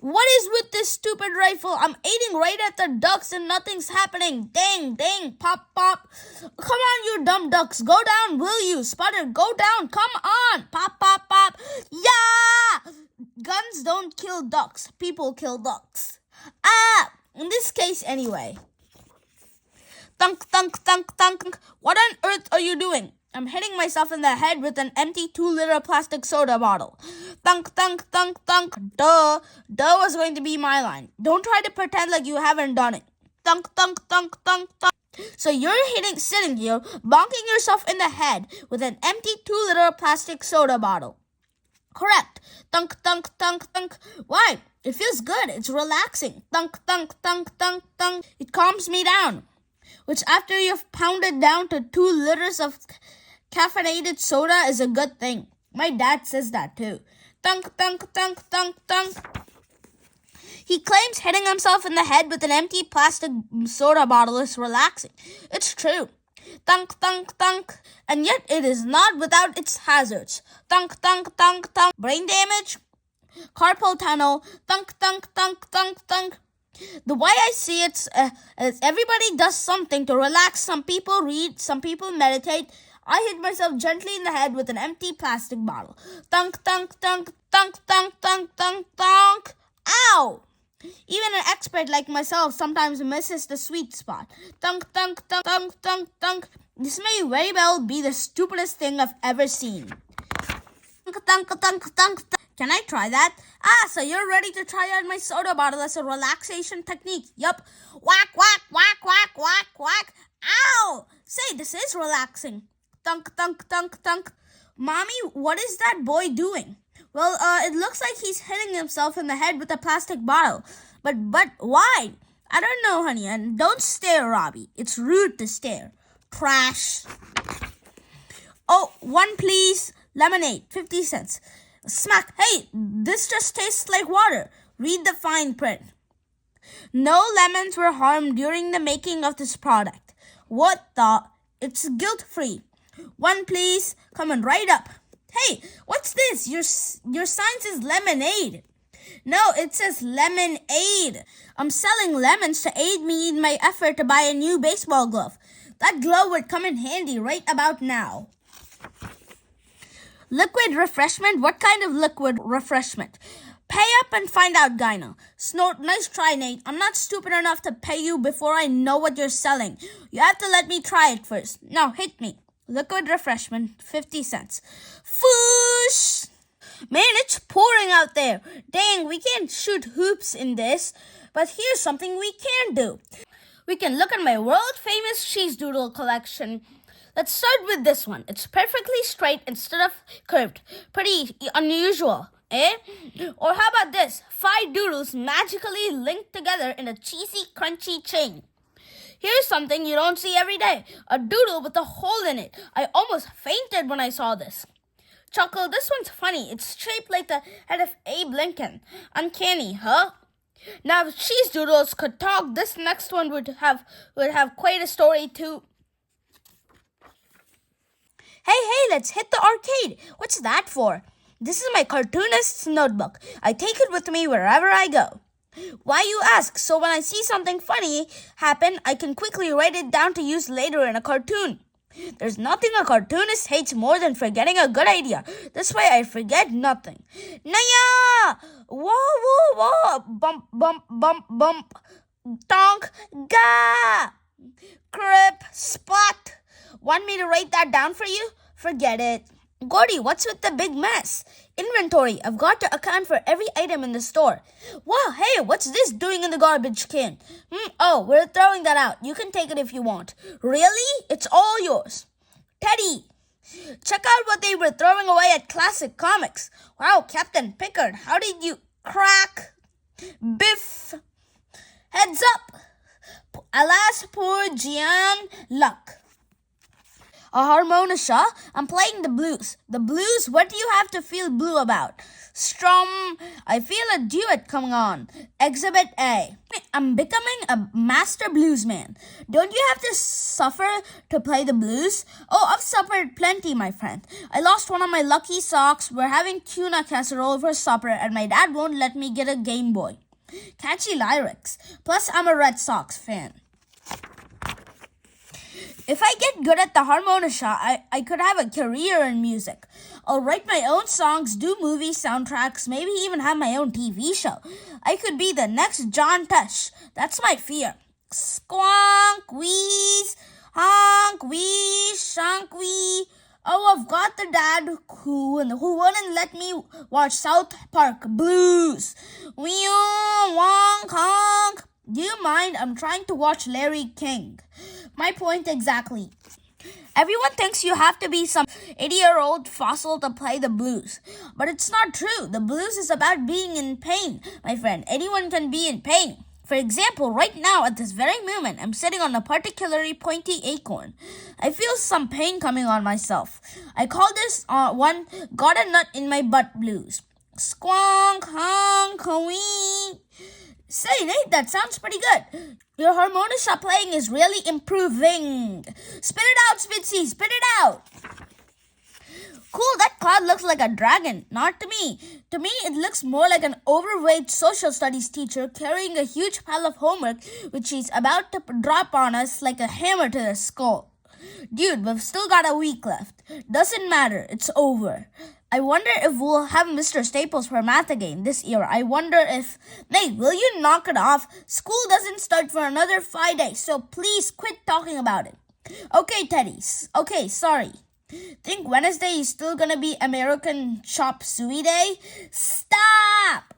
What is with this stupid rifle? I'm aiming right at the ducks and nothing's happening. Dang, pop. Come on, you dumb ducks. Go down, will you? Sputter, go down. Come on. Pop. Yeah! Guns don't kill ducks. People kill ducks. In this case anyway. Thunk. What on earth are you doing? I'm hitting myself in the head with an empty 2-liter plastic soda bottle. Thunk, thunk, thunk, thunk. Duh. Duh was going to be my line. Don't try to pretend like you haven't done it. Thunk, thunk, thunk, thunk, thunk. So you're sitting here, bonking yourself in the head with an empty 2-liter plastic soda bottle. Correct. Thunk, thunk, thunk, thunk. Why? It feels good. It's relaxing. Thunk, thunk, thunk, thunk, thunk. It calms me down. Which after you've pounded down to 2 liters of caffeinated soda is a good thing. My dad says that too. Thunk, thunk, thunk, thunk, thunk. He claims hitting himself in the head with an empty plastic soda bottle is relaxing. It's true. Thunk, thunk, thunk. And yet it is not without its hazards. Thunk, thunk, thunk, thunk. Brain damage, carpal tunnel, thunk, thunk, thunk, thunk, thunk. The way I see it is everybody does something to relax. Some people read, some people meditate. I hit myself gently in the head with an empty plastic bottle. Thunk, thunk, thunk, thunk, thunk, thunk, thunk, thunk. Ow! Even an expert like myself sometimes misses the sweet spot. Thunk, thunk, thunk, thunk, thunk, thunk. This may very well be the stupidest thing I've ever seen. Thunk, thunk, thunk, thunk, thunk. Can I try that? So you're ready to try out my soda bottle as a relaxation technique. Yup. Whack, whack, whack, whack, whack, whack. Ow! Say, this is relaxing. Thunk, thunk, thunk, thunk. Mommy, what is that boy doing? Well, it looks like he's hitting himself in the head with a plastic bottle. But why? I don't know, honey. And don't stare, Robbie. It's rude to stare. Crash. Oh, 1 please. Lemonade, 50 cents. Smack. Hey, this just tastes like water. Read the fine print. No lemons were harmed during the making of this product. What the? It's guilt-free. 1 please. Coming right up. Hey, what's this? Your sign says lemonade. No, it says lemonade. I'm selling lemons to aid me in my effort to buy a new baseball glove. That glove would come in handy right about now. Liquid refreshment? What kind of liquid refreshment? Pay up and find out, Gyno. Snort, nice try, Nate. I'm not stupid enough to pay you before I know what you're selling. You have to let me try it first. Now, hit me. Liquid refreshment, 50 cents. Foosh! Man, it's pouring out there. Dang, we can't shoot hoops in this. But here's something we can do. We can look at my world-famous cheese doodle collection. Let's start with this one. It's perfectly straight instead of curved. Pretty unusual, eh? Or how about this? 5 doodles magically linked together in a cheesy, crunchy chain. Here's something you don't see every day. A doodle with a hole in it. I almost fainted when I saw this. Chuckle, this one's funny. It's shaped like the head of Abe Lincoln. Uncanny, huh? Now, if cheese doodles could talk, this next one would have quite a story too. Hey, let's hit the arcade. What's that for? This is my cartoonist's notebook. I take it with me wherever I go. Why, you ask? So when I see something funny happen, I can quickly write it down to use later in a cartoon. There's nothing a cartoonist hates more than forgetting a good idea. This way I forget nothing. Naya! Whoa, whoa, whoa! Bump, bump, bump, bump. Donk, ga! Crip, splat. Want me to write that down for you? Forget it. Gordy, what's with the big mess? Inventory. I've got to account for every item in the store. Wow, hey, what's this doing in the garbage can? Oh, we're throwing that out. You can take it if you want. Really? It's all yours. Teddy, check out what they were throwing away at Classic Comics. Wow, Captain Pickard, how did you crack? Biff. Heads up. Alas, poor Gian Luck. A harmonica. I'm playing the blues. The blues? What do you have to feel blue about? Strum. I feel a duet coming on. Exhibit A. I'm becoming a master bluesman. Don't you have to suffer to play the blues? Oh, I've suffered plenty, my friend. I lost one of my lucky socks. We're having tuna casserole for supper, and my dad won't let me get a Game Boy. Catchy lyrics. Plus, I'm a Red Sox fan. If I get good at the harmonica, I could have a career in music. I'll write my own songs, do movie soundtracks, maybe even have my own TV show. I could be the next John Tesh. That's my fear. Squonk, wheeze, honk, wheeze, shonk, wee. Oh, I've got the dad who wouldn't let me watch South Park Blues. Wee-oo, wonk, honk. Do you mind? I'm trying to watch Larry King. My point exactly. Everyone thinks you have to be some 80-year-old fossil to play the blues. But it's not true. The blues is about being in pain, my friend. Anyone can be in pain. For example, right now, at this very moment, I'm sitting on a particularly pointy acorn. I feel some pain coming on myself. I call this one got a nut in my butt blues. Squonk, honk, wee. Say, Nate, that sounds pretty good. Your harmonica playing is really improving. Spit it out, Spitzy, spit it out. Cool, that cloud looks like a dragon. Not to me. To me, it looks more like an overweight social studies teacher carrying a huge pile of homework which she's about to drop on us like a hammer to the skull. Dude, we've still got a week left. Doesn't matter, it's over. I wonder if we'll have Mr. Staples for math again this year. I wonder if... Nate, will you knock it off? School doesn't start for another 5 days, so please quit talking about it. Okay, Teddy. Okay, sorry. Think Wednesday is still gonna be American Chop Suey Day? Stop!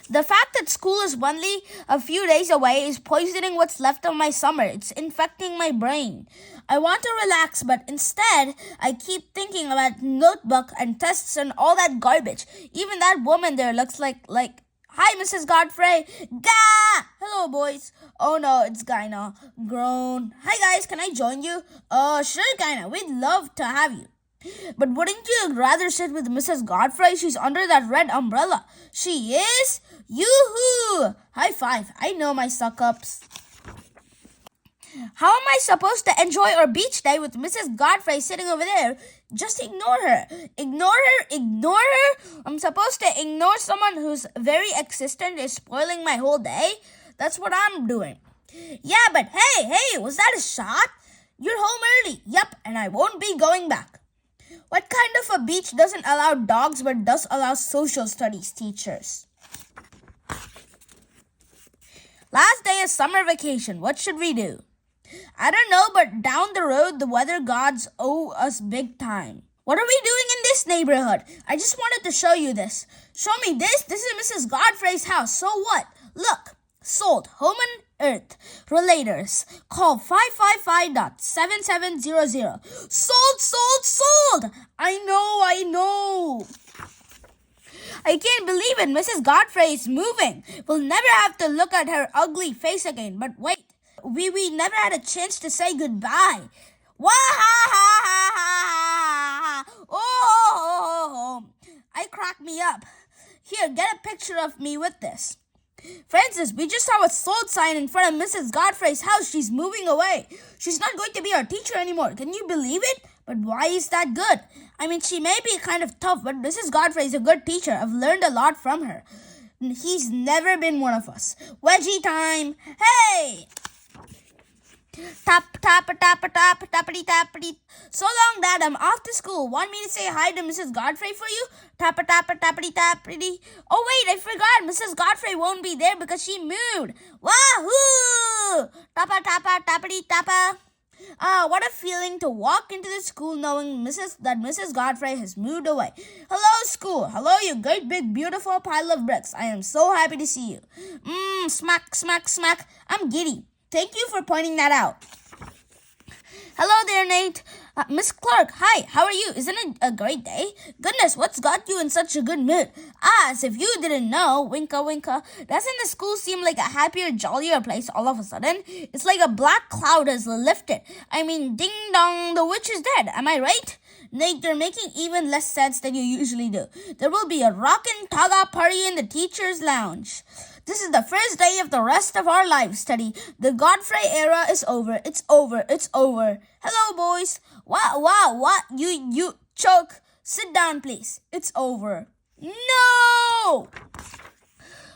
The fact that school is only a few days away is poisoning what's left of my summer. It's infecting my brain. I want to relax, but instead, I keep thinking about notebook and tests and all that garbage. Even that woman there looks like, hi, Mrs. Godfrey. Gah! Hello, boys. Oh, no, it's Gina. Grown. Hi, guys. Can I join you? Sure, Gina. We'd love to have you. But wouldn't you rather sit with Mrs. Godfrey? She's under that red umbrella. She is? Yoo-hoo! High five. I know my suck-ups. How am I supposed to enjoy our beach day with Mrs. Godfrey sitting over there? Just ignore her. Ignore her. Ignore her. I'm supposed to ignore someone whose very existence is spoiling my whole day? That's what I'm doing. Yeah, but hey, was that a shot? You're home early. Yep, and I won't be going back. What kind of a beach doesn't allow dogs but does allow social studies teachers? Last day of summer vacation. What should we do? I don't know, but down the road, the weather gods owe us big time. What are we doing in this neighborhood? I just wanted to show you this. Show me this. This is Mrs. Godfrey's house. So what? Look. Sold. Home and Earth. Relators. Call 555.7700. Sold. I know. I can't believe it. Mrs. Godfrey is moving. We'll never have to look at her ugly face again. But wait. We never had a chance to say goodbye. Wah-ha-ha-ha-ha-ha. Oh, I cracked me up. Here, get a picture of me with this. Francis, we just saw a sold sign in front of Mrs. Godfrey's house. She's moving away. She's not going to be our teacher anymore. Can you believe it? But why is that good? I mean, she may be kind of tough, but Mrs. Godfrey is a good teacher. I've learned a lot from her. He's never been one of us. Wedgie time. Hey! Tap, tappity, tappity. So long, Dad. I'm off to school. Want me to say hi to Mrs. Godfrey for you? Tappa, tappity, tappity. Oh, wait, I forgot. Mrs. Godfrey won't be there because she moved. Wahoo! Tappa, tappity, tappa. What a feeling to walk into the school knowing that Mrs. Godfrey has moved away. Hello, school. Hello, you great big beautiful pile of bricks. I am so happy to see you. Smack, smack, smack. I'm giddy. Thank you for pointing that out. Hello there, Nate. Miss Clark, hi, how are you? Isn't it a great day? Goodness, what's got you in such a good mood? As if you didn't know, winka winka, doesn't the school seem like a happier, jollier place all of a sudden? It's like a black cloud has lifted. I mean, ding dong, the witch is dead. Am I right? Nate, you're making even less sense than you usually do. There will be a rockin' taga party in the teacher's lounge. This is the first day of the rest of our lives, Teddy. The Godfrey era is over. It's over. Hello, boys. What? You choke. Sit down, please. It's over. No!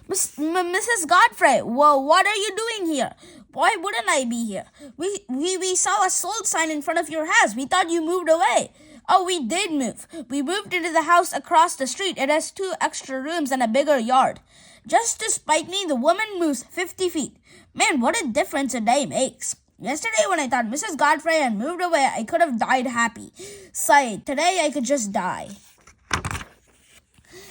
Mrs. Godfrey, well, what are you doing here? Why wouldn't I be here? We saw a sold sign in front of your house. We thought you moved away. Oh, we did move. We moved into the house across the street. It has 2 extra rooms and a bigger yard. Just to spite me, the woman moves 50 feet. Man, what a difference a day makes. Yesterday when I thought Mrs. Godfrey had moved away, I could have died happy. Sigh, today I could just die.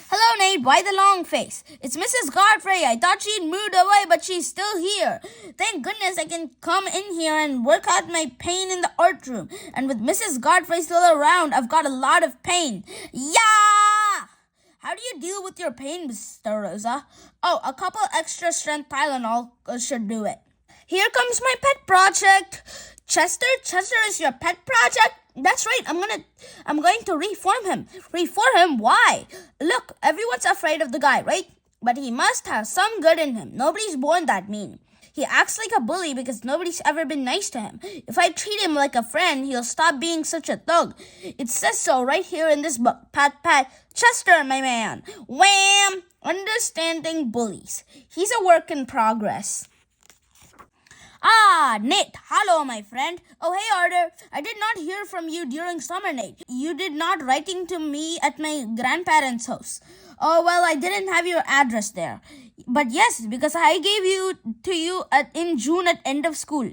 Hello, Nate. Why the long face? It's Mrs. Godfrey. I thought she'd moved away, but she's still here. Thank goodness I can come in here and work out my pain in the art room. And with Mrs. Godfrey still around, I've got a lot of pain. Yeah! How do you deal with your pain, Mr. Rosa? Oh, a couple extra strength Tylenol should do it. Here comes my pet project. Chester is your pet project? That's right. I'm going to reform him. Reform him? Why? Look, everyone's afraid of the guy, right? But he must have some good in him. Nobody's born that mean. He acts like a bully because nobody's ever been nice to him. If I treat him like a friend, he'll stop being such a thug. It says so right here in this book. Pat, pat. Chester, my man. Wham! Understanding bullies. He's a work in progress. Ah, Nate. Hello, my friend. Oh, hey, Arthur. I did not hear from you during summer, Nate. You did not writing to me at my grandparents' house. Oh, well, I didn't have your address there. But yes, because I gave you in June at end of school.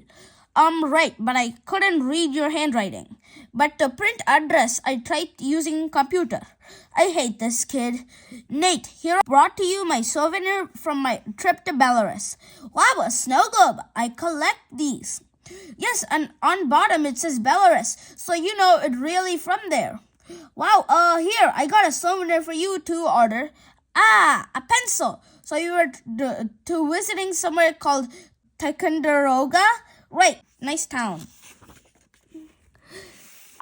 Right, but I couldn't read your handwriting. But to print address, I tried using computer. I hate this kid. Nate, here I brought to you my souvenir from my trip to Belarus. Wow, a snow globe. I collect these. Yes, and on bottom it says Belarus, so you know it really from there. Wow, here, I got a souvenir for you too, Arthur. Ah, a pencil. So you were to visiting somewhere called Ticonderoga? Right, nice town.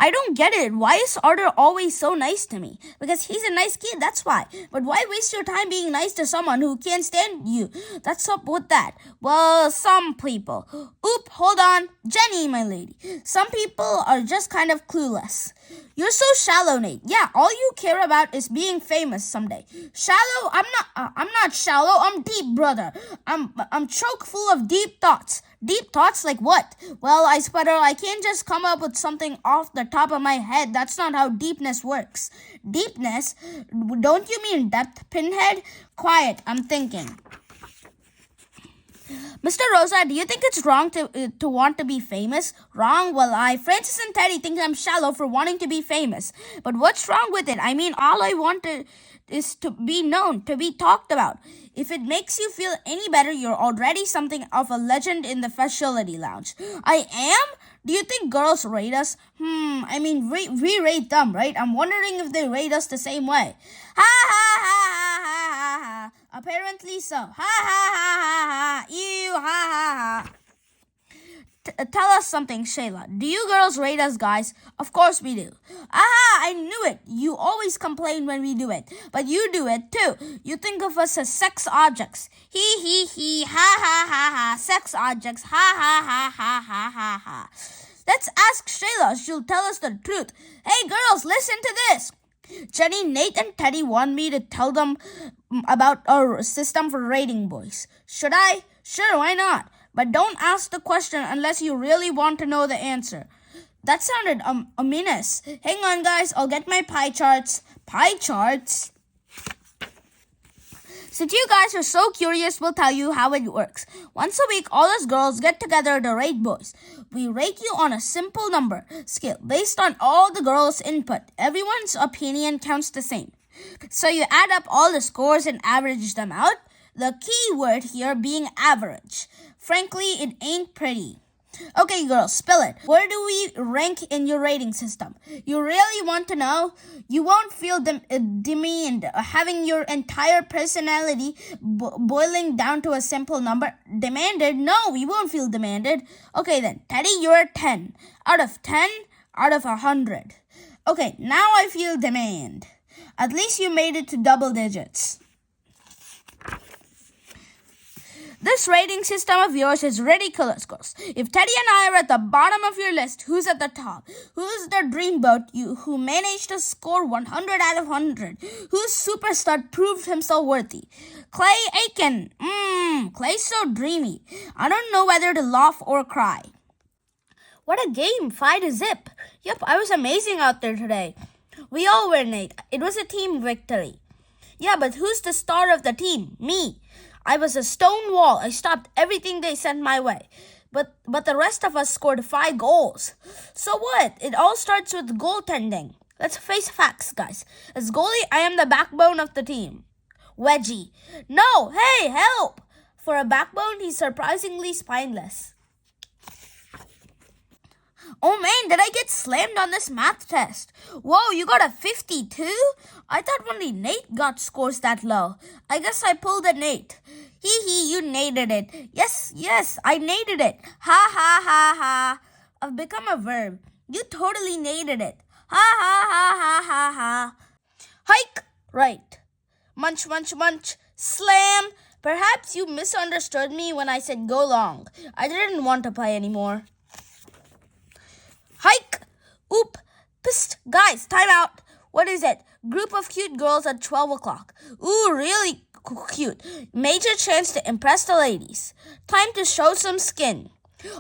I don't get it. Why is Arthur always so nice to me? Because he's a nice kid, that's why. But why waste your time being nice to someone who can't stand you? That's up with that. Well, some people. Oop, hold on. Jenny, my lady. Some people are just kind of clueless. You're so shallow, Nate. Yeah, all you care about is being famous someday. Shallow? I'm not shallow. I'm deep, brother. I'm chock full of deep thoughts. Deep thoughts like what? Well, I sputter. I can't just come up with something off the top of my head. That's not how deepness works. Deepness? Don't you mean depth, pinhead? Quiet, I'm thinking. Mr. Rosa, do you think it's wrong to want to be famous? Wrong? Well, Francis and Teddy think I'm shallow for wanting to be famous. But what's wrong with it? I mean, all I want is to be known, to be talked about. If it makes you feel any better, you're already something of a legend in the facility lounge. I am? Do you think girls rate us? I mean, we rate them, right? I'm wondering if they rate us the same way. Ha ha ha ha ha ha ha. Apparently so. Ha ha ha ha ha. Ew, ha ha ha. Tell us something, Shayla. Do you girls rate us guys? Of course we do. Aha, I knew it. You always complain when we do it. But you do it too. You think of us as sex objects. He, ha ha ha ha. Sex objects. Ha ha ha ha ha ha ha. Let's ask Shayla. She'll tell us the truth. Hey girls, listen to this. Jenny, Nate, and Teddy want me to tell them about our system for rating boys. Should I? Sure, why not? But don't ask the question unless you really want to know the answer. That sounded ominous. Hang on, guys. I'll get my pie charts. Pie charts? Since you guys are so curious, we'll tell you how it works. Once a week, all us girls get together to rate boys. We rate you on a simple number scale based on all the girls' input. Everyone's opinion counts the same. So you add up all the scores and average them out. The key word here being average. Frankly, it ain't pretty. Okay, girls, spill it. Where do we rank in your rating system? You really want to know? You won't feel demeaned having your entire personality boiling down to a simple number. Demanded? No, we won't feel demanded. Okay then, Teddy, you're a 10. Out of 10? Out of 100. Okay, now I feel demand. At least you made it to double digits. This rating system of yours is ridiculous, girls. If Teddy and I are at the bottom of your list, who's at the top? Who's the dreamboat who managed to score 100 out of 100? Whose superstar proved himself worthy? Clay Aiken. Clay's so dreamy. I don't know whether to laugh or cry. What a game, 5-0. Yep, I was amazing out there today. We all were, Nate. It was a team victory. Yeah, but who's the star of the team? Me. I was a stone wall. I stopped everything they sent my way. But the rest of us scored 5 goals. So what? It all starts with goaltending. Let's face facts, guys. As goalie, I am the backbone of the team. Wedgie. No, hey, help! For a backbone, he's surprisingly spineless. Oh man, did I get slammed on this math test? Whoa, you got a 52? I thought only Nate got scores that low. I guess I pulled a Nate. Hee, you nated it. Yes, I nated it. Ha ha ha ha. I've become a verb. You totally nated it. Ha ha ha ha ha ha. Hike, right. Munch, munch, munch. Slam. Perhaps you misunderstood me when I said go long. I didn't want to play anymore. Hike. Oop. Psst. Guys, time out. What is it? Group of cute girls at 12 o'clock. Ooh, really cute. Major chance to impress the ladies. Time to show some skin.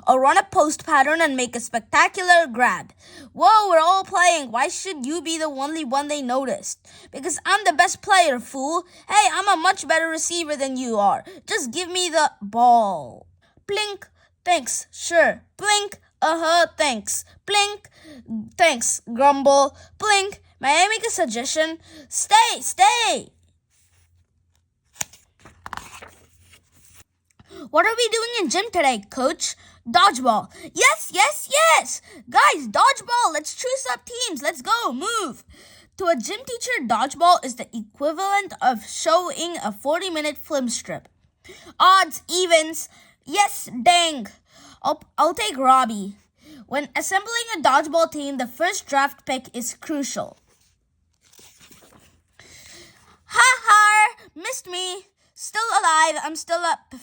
Or run a post pattern and make a spectacular grab. Whoa, we're all playing. Why should you be the only one they noticed? Because I'm the best player, fool. Hey, I'm a much better receiver than you are. Just give me the ball. Blink. Thanks. Sure. Blink. Thanks. Blink. Thanks. Grumble. Blink. May I make a suggestion? Stay. What are we doing in gym today, coach? Dodgeball. Yes. Guys, dodgeball. Let's choose up teams. Let's go. Move. To a gym teacher, dodgeball is the equivalent of showing a 40-minute film strip. Odds, evens. Yes, dang. I'll take Robbie. When assembling a dodgeball team, the first draft pick is crucial. Ha! Missed me. Still alive. I'm still up.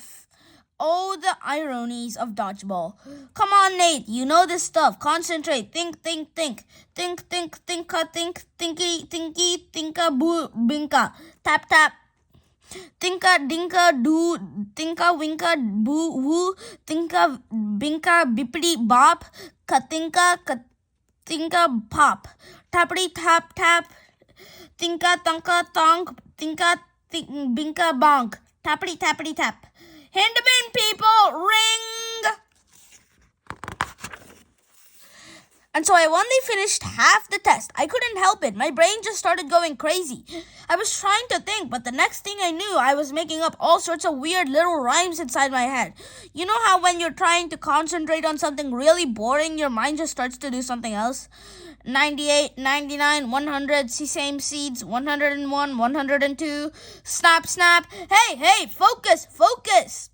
Oh, the ironies of dodgeball. Come on, Nate. You know this stuff. Concentrate. Think. Tinka, boo, binka. Tap. Tinka, dinka, do. Tinka, winka, boo, woo. Tinka, binka, bippity, bop. Katinka, pop. Tappity, tap. Tinka, tanka, tonk. Tinka, binka, bonk. Tappity, tap. Hand them in, people! Ring! And so I only finished half the test. I couldn't help it. My brain just started going crazy. I was trying to think, but the next thing I knew, I was making up all sorts of weird little rhymes inside my head. You know how when you're trying to concentrate on something really boring, your mind just starts to do something else? 98, 99, 100, same seeds, 101, 102, snap. Hey, focus.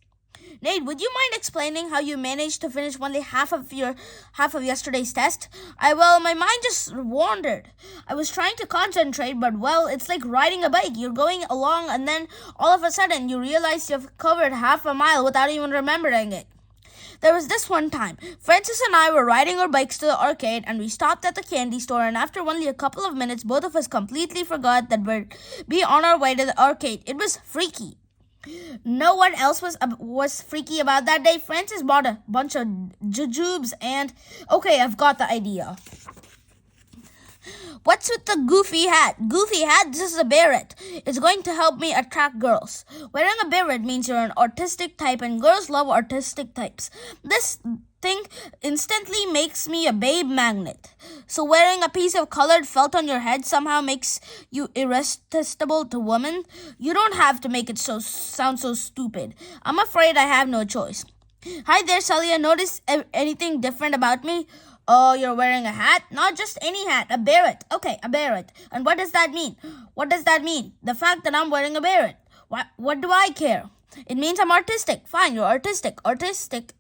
Nate, would you mind explaining how you managed to finish only half of yesterday's test? My mind just wandered. I was trying to concentrate, but it's like riding a bike. You're going along and then all of a sudden you realize you've covered half a mile without even remembering it. There was this one time. Francis and I were riding our bikes to the arcade and we stopped at the candy store, and after only a couple of minutes, both of us completely forgot that we'd be on our way to the arcade. It was freaky. Know what else was freaky about that day? Francis bought a bunch of jujubes and... Okay, I've got the idea. What's with the goofy hat? Goofy hat? This is a beret. It's going to help me attract girls. Wearing a beret means you're an artistic type, and girls love artistic types. This thing instantly makes me a babe magnet. So wearing a piece of colored felt on your head somehow makes you irresistible to women? You don't have to make it sound so stupid. I'm afraid I have no choice. Hi there, Celia. Notice anything different about me? Oh, you're wearing a hat? Not just any hat, a beret. Okay, a beret. And what does that mean? The fact that I'm wearing a beret. What do I care? It means I'm artistic. Fine, you're artistic. Artistic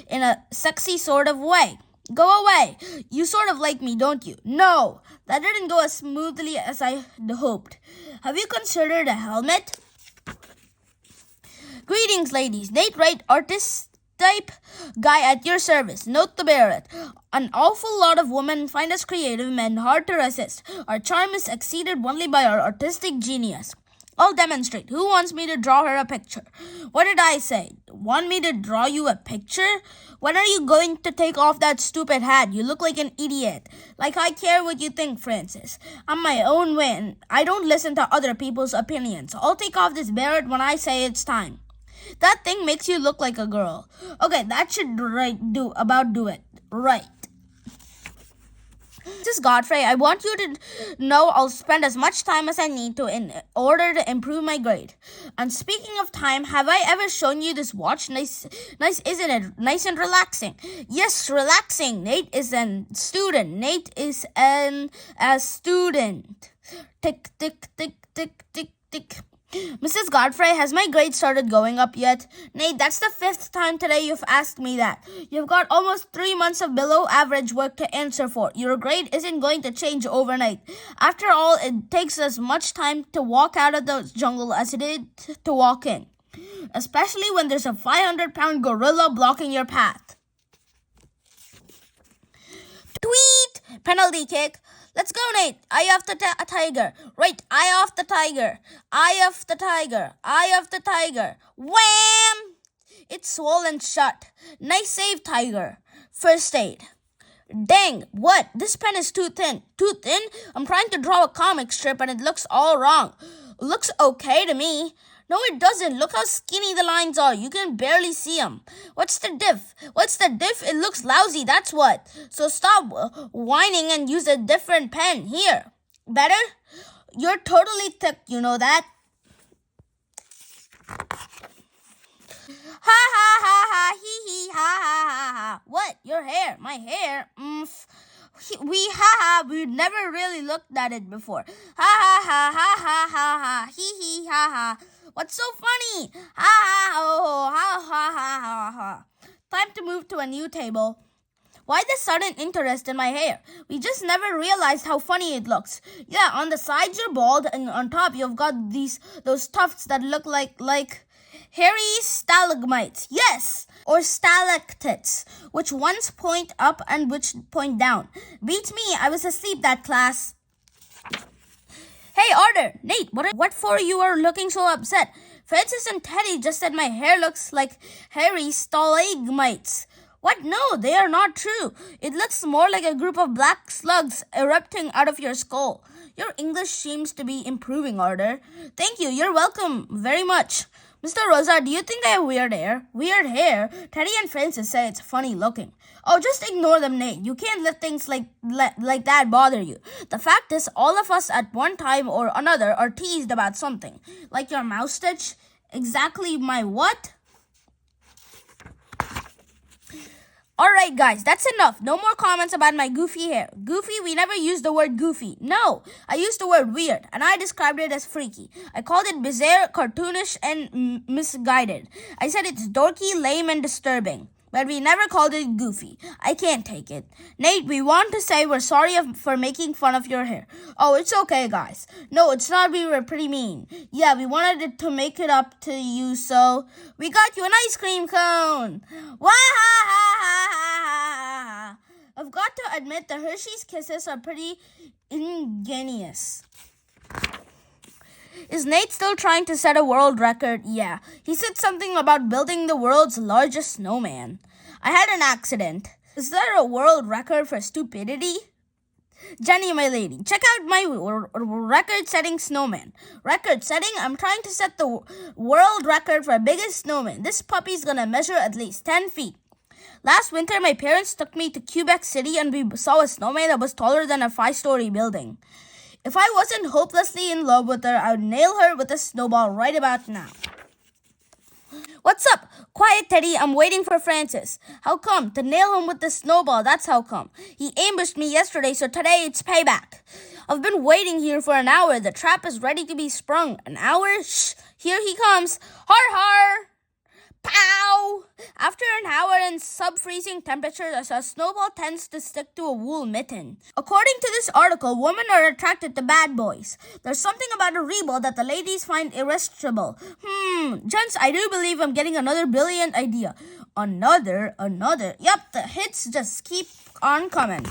in a sexy sort of way. Go away. You sort of like me, don't you? No, that didn't go as smoothly as I hoped. Have you considered a helmet? Greetings, ladies. Nate Wright, artist type guy at your service. Note the beret. An awful lot of women find us creative men hard to resist. Our charm is exceeded only by our artistic genius. I'll demonstrate. Who wants me to draw her a picture? What did I say? Want me to draw you a picture? When are you going to take off that stupid hat? You look like an idiot. Like I care what you think, Francis. I'm my own way and I don't listen to other people's opinions. I'll take off this beret when I say it's time. That thing makes you look like a girl. Okay, that should do it. Right. This is Godfrey. I want you to know I'll spend as much time as I need to in order to improve my grade. And speaking of time, have I ever shown you this watch? Nice, isn't it? Nice and relaxing. Yes, relaxing. Nate is a student. A student. Tick, tick, tick, tick, tick, tick. Mrs. Godfrey, has my grade started going up yet? Nate, that's the 5th time today you've asked me that. You've got almost 3 months of below average work to answer for. Your grade isn't going to change overnight. After all, it takes as much time to walk out of the jungle as it did to walk in. Especially when there's a 500-pound gorilla blocking your path. Tweet! Penalty kick. Let's go, Nate. Eye of the tiger. Right, eye of the tiger. Eye of the tiger. Eye of the tiger. Wham! It's swollen shut. Nice save, tiger. First aid. Dang, what? This pen is too thin. Too thin? I'm trying to draw a comic strip and it looks all wrong. Looks okay to me. No, it doesn't. Look how skinny the lines are. You can barely see them. What's the diff? It looks lousy, that's what. So stop whining and use a different pen. Here. Better? You're totally thick, you know that? Ha ha ha ha, hee hee, ha ha ha ha. What? Your hair? My hair? We've never really looked at it before. Ha ha ha ha ha ha ha, hee hee, ha ha. What's so funny? Ha ha ho ha ha ha ha ha. Time to move to a new table. Why this sudden interest in my hair? We just never realized how funny it looks. Yeah, on the sides you're bald and on top you've got those tufts that look like hairy stalagmites. Yes, or stalactites, which ones point up and which point down. Beats me, I was asleep that class. Hey, Arthur, Nate, what for you are looking so upset? Francis and Teddy just said my hair looks like hairy stalagmites. What? No, they are not true. It looks more like a group of black slugs erupting out of your skull. Your English seems to be improving, Arthur. Thank you, you're welcome very much. Mr. Rosa, do you think I have weird hair? Weird hair? Teddy and Francis say it's funny looking. Oh, just ignore them, Nate. You can't let things like that bother you. The fact is, all of us at one time or another are teased about something. Like your moustache? Exactly my what? Alright guys, that's enough. No more comments about my goofy hair. Goofy, we never used the word goofy. No, I used the word weird and I described it as freaky. I called it bizarre, cartoonish, and misguided. I said it's dorky, lame, and disturbing. But we never called it goofy. I can't take it. Nate, we want to say we're sorry for making fun of your hair. Oh, it's okay, guys. No, it's not. We were pretty mean. Yeah, we wanted to make it up to you, so we got you an ice cream cone. Wah-ha-ha-ha-ha-ha. I've got to admit the Hershey's Kisses are pretty ingenious. Is Nate still trying to set a world record? Yeah. He said something about building the world's largest snowman. I had an accident. Is there a world record for stupidity? Jenny, my lady, check out my record-setting snowman. Record-setting? I'm trying to set the world record for biggest snowman. This puppy's gonna measure at least 10 feet. Last winter, my parents took me to Quebec City and we saw a snowman that was taller than a 5-story building. If I wasn't hopelessly in love with her, I would nail her with a snowball right about now. What's up? Quiet, Teddy. I'm waiting for Francis. How come? To nail him with the snowball, that's how come. He ambushed me yesterday, so today it's payback. I've been waiting here for an hour. The trap is ready to be sprung. An hour? Shh. Here he comes. Har har! Pow! After an hour in sub-freezing temperatures, a snowball tends to stick to a wool mitten. According to this article, women are attracted to bad boys. There's something about a rebel that the ladies find irresistible. Gents, I do believe I'm getting another brilliant idea. Another. Yep, the hits just keep on coming.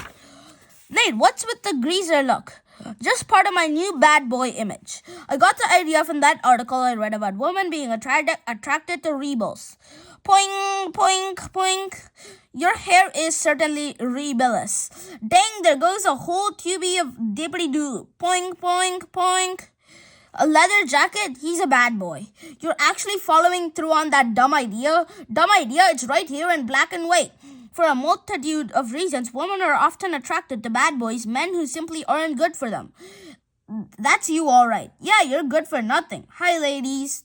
Nate, what's with the greaser look? Just part of my new bad boy image. I got the idea from that article I read about women being attracted to rebels. Poink, poink, poink. Your hair is certainly rebellious. Dang, there goes a whole tubey of dippity-doo. Poink, poink, poink. A leather jacket? He's a bad boy. You're actually following through on that dumb idea? Dumb idea? It's right here in black and white. For a multitude of reasons, women are often attracted to bad boys, men who simply aren't good for them. That's you, all right. Yeah, you're good for nothing. Hi, ladies.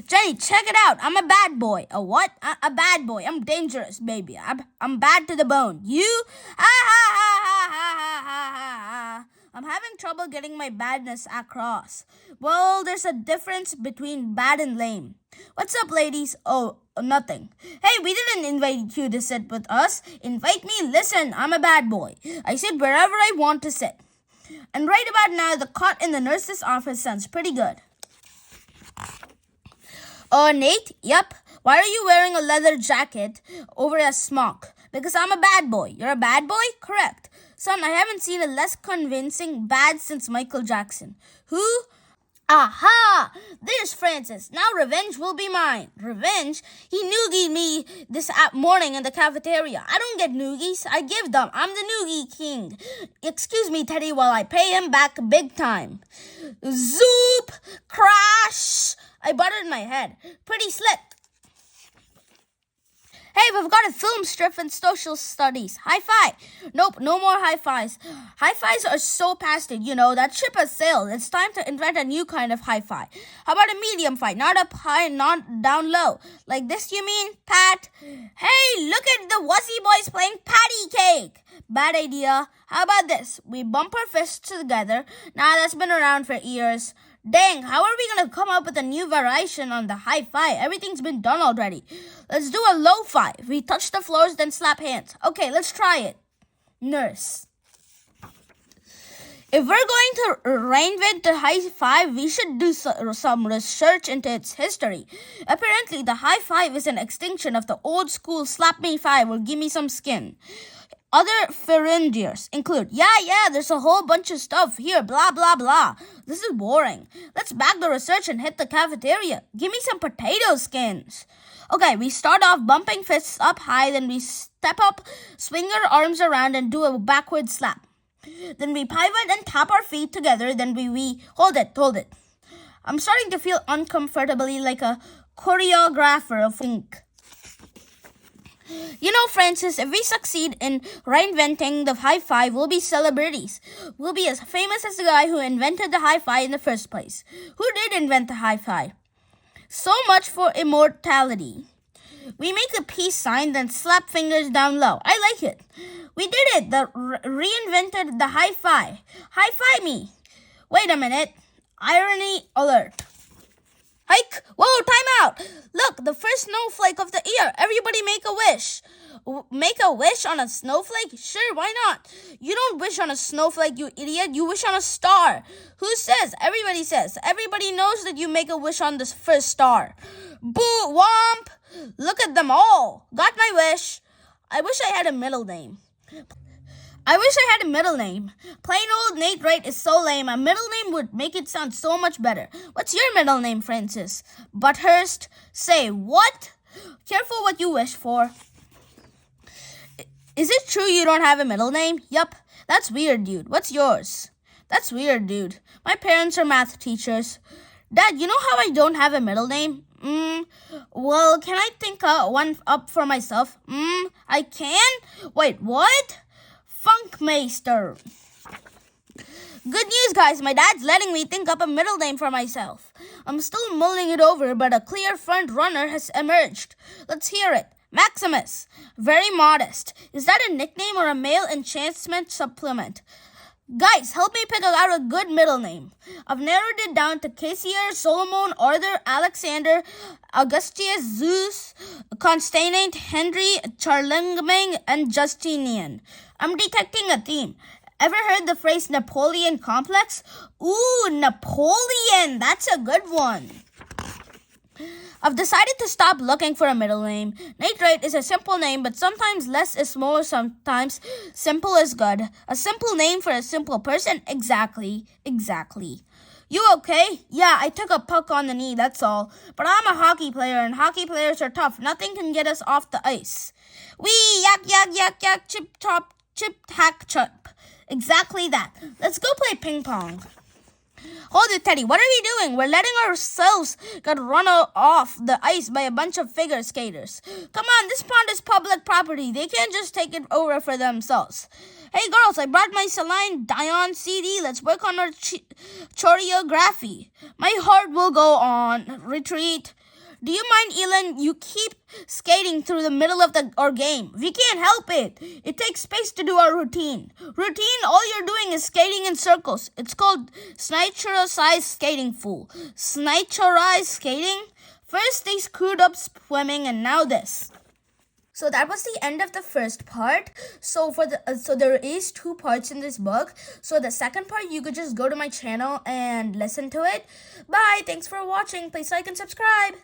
Jenny, check it out. I'm a bad boy. A what? A bad boy. I'm dangerous, baby. I'm bad to the bone. You? Ha ha ha ha ha ha ha ha. I'm having trouble getting my badness across. Well, there's a difference between bad and lame. What's up, ladies? Oh, nothing. Hey, we didn't invite you to sit with us. Invite me. Listen, I'm a bad boy. I sit wherever I want to sit. And right about now, the cot in the nurse's office sounds pretty good. Nate? Yep. Why are you wearing a leather jacket over a smock? Because I'm a bad boy. You're a bad boy? Correct. Son, I haven't seen a less convincing bad since Michael Jackson. Who? Aha! There's Francis. Now revenge will be mine. Revenge? He noogied me this morning in the cafeteria. I don't get noogies. I give them. I'm the noogie king. Excuse me, Teddy, while I pay him back big time. Zoop! Crash! I buttered my head. Pretty slick. Hey, we've got a film strip in social studies. High five. Nope, no more high fives. High fives are so past it, that ship has sailed. It's time to invent a new kind of high five. How about a medium fight? Not up high and not down low. Like this, you mean, Pat? Hey, look at the Wuzzy boys playing patty cake. Bad idea. How about this? We bump our fists together. Nah, that's been around for years. Dang, how are we going to come up with a new variation on the high five? Everything's been done already. Let's do a low five. We touch the floors, then slap hands. Okay, let's try it. Nurse. If we're going to reinvent the high five, we should do some research into its history. Apparently, the high five is an extinction of the old school slap me five or give me some skin. Other Ferengiers include, there's a whole bunch of stuff here, blah, blah, blah. This is boring. Let's back the research and hit the cafeteria. Give me some potato skins. Okay, we start off bumping fists up high, then we step up, swing our arms around, and do a backward slap. Then we pivot and tap our feet together, then we hold it. I'm starting to feel uncomfortably like a choreographer of ink. Francis, if we succeed in reinventing the high five, we'll be celebrities. We'll be as famous as the guy who invented the high five in the first place. Who did invent the high five? So much for immortality. We make a peace sign, then slap fingers down low. I like it. We did it. Reinvented the high five. High five me. Wait a minute. Irony alert. Hike! Whoa, time out! Look, the first snowflake of the year. Everybody make a wish. Make a wish on a snowflake? Sure, why not? You don't wish on a snowflake, you idiot. You wish on a star. Who says? Everybody says. Everybody knows that you make a wish on the first star. Boo! Womp! Look at them all. Got my wish. I wish I had a middle name. Plain old Nate Wright is so lame. A middle name would make it sound so much better. What's your middle name, Francis? Butthurst. Say what? Careful what you wish for. Is it true you don't have a middle name? Yup. That's weird, dude. What's yours? That's weird, dude. My parents are math teachers. Dad, you know how I don't have a middle name? Well, can I think one up for myself? I can? Wait, what? Funkmeister. Good news, guys. My dad's letting me think up a middle name for myself. I'm still mulling it over, but a clear front runner has emerged. Let's hear it. Maximus. Very modest. Is that a nickname or a male enchantment supplement? Guys, help me pick out a good middle name. I've narrowed it down to Caesar, Solomon, Arthur, Alexander, Augustus, Zeus, Constantine, Henry, Charlemagne, and Justinian. I'm detecting a theme. Ever heard the phrase Napoleon complex? Ooh, Napoleon! That's a good one. I've decided to stop looking for a middle name. Nate Wright is a simple name, but sometimes less is more, sometimes simple is good. A simple name for a simple person? Exactly. You okay? Yeah, I took a puck on the knee, that's all. But I'm a hockey player, and hockey players are tough. Nothing can get us off the ice. Wee, yak, yak, yak, yak, chip, top, chip, hack, chip. Exactly that. Let's go play ping pong. Hold it, Teddy. What are we doing? We're letting ourselves get run off the ice by a bunch of figure skaters. Come on, this pond is public property. They can't just take it over for themselves. Hey, girls, I brought my Celine Dion CD. Let's work on our choreography. My heart will go on. Retreat. Do you mind, Elin? You keep skating through the middle of our game. We can't help it. It takes space to do our routine. All you're doing is skating in circles. It's called snitcherized skating, fool. Snitcherized skating? First they screwed up swimming and now this. So that was the end of the first part. So there is 2 parts in this book. So the second part, you could just go to my channel and listen to it. Bye. Thanks for watching. Please like and subscribe.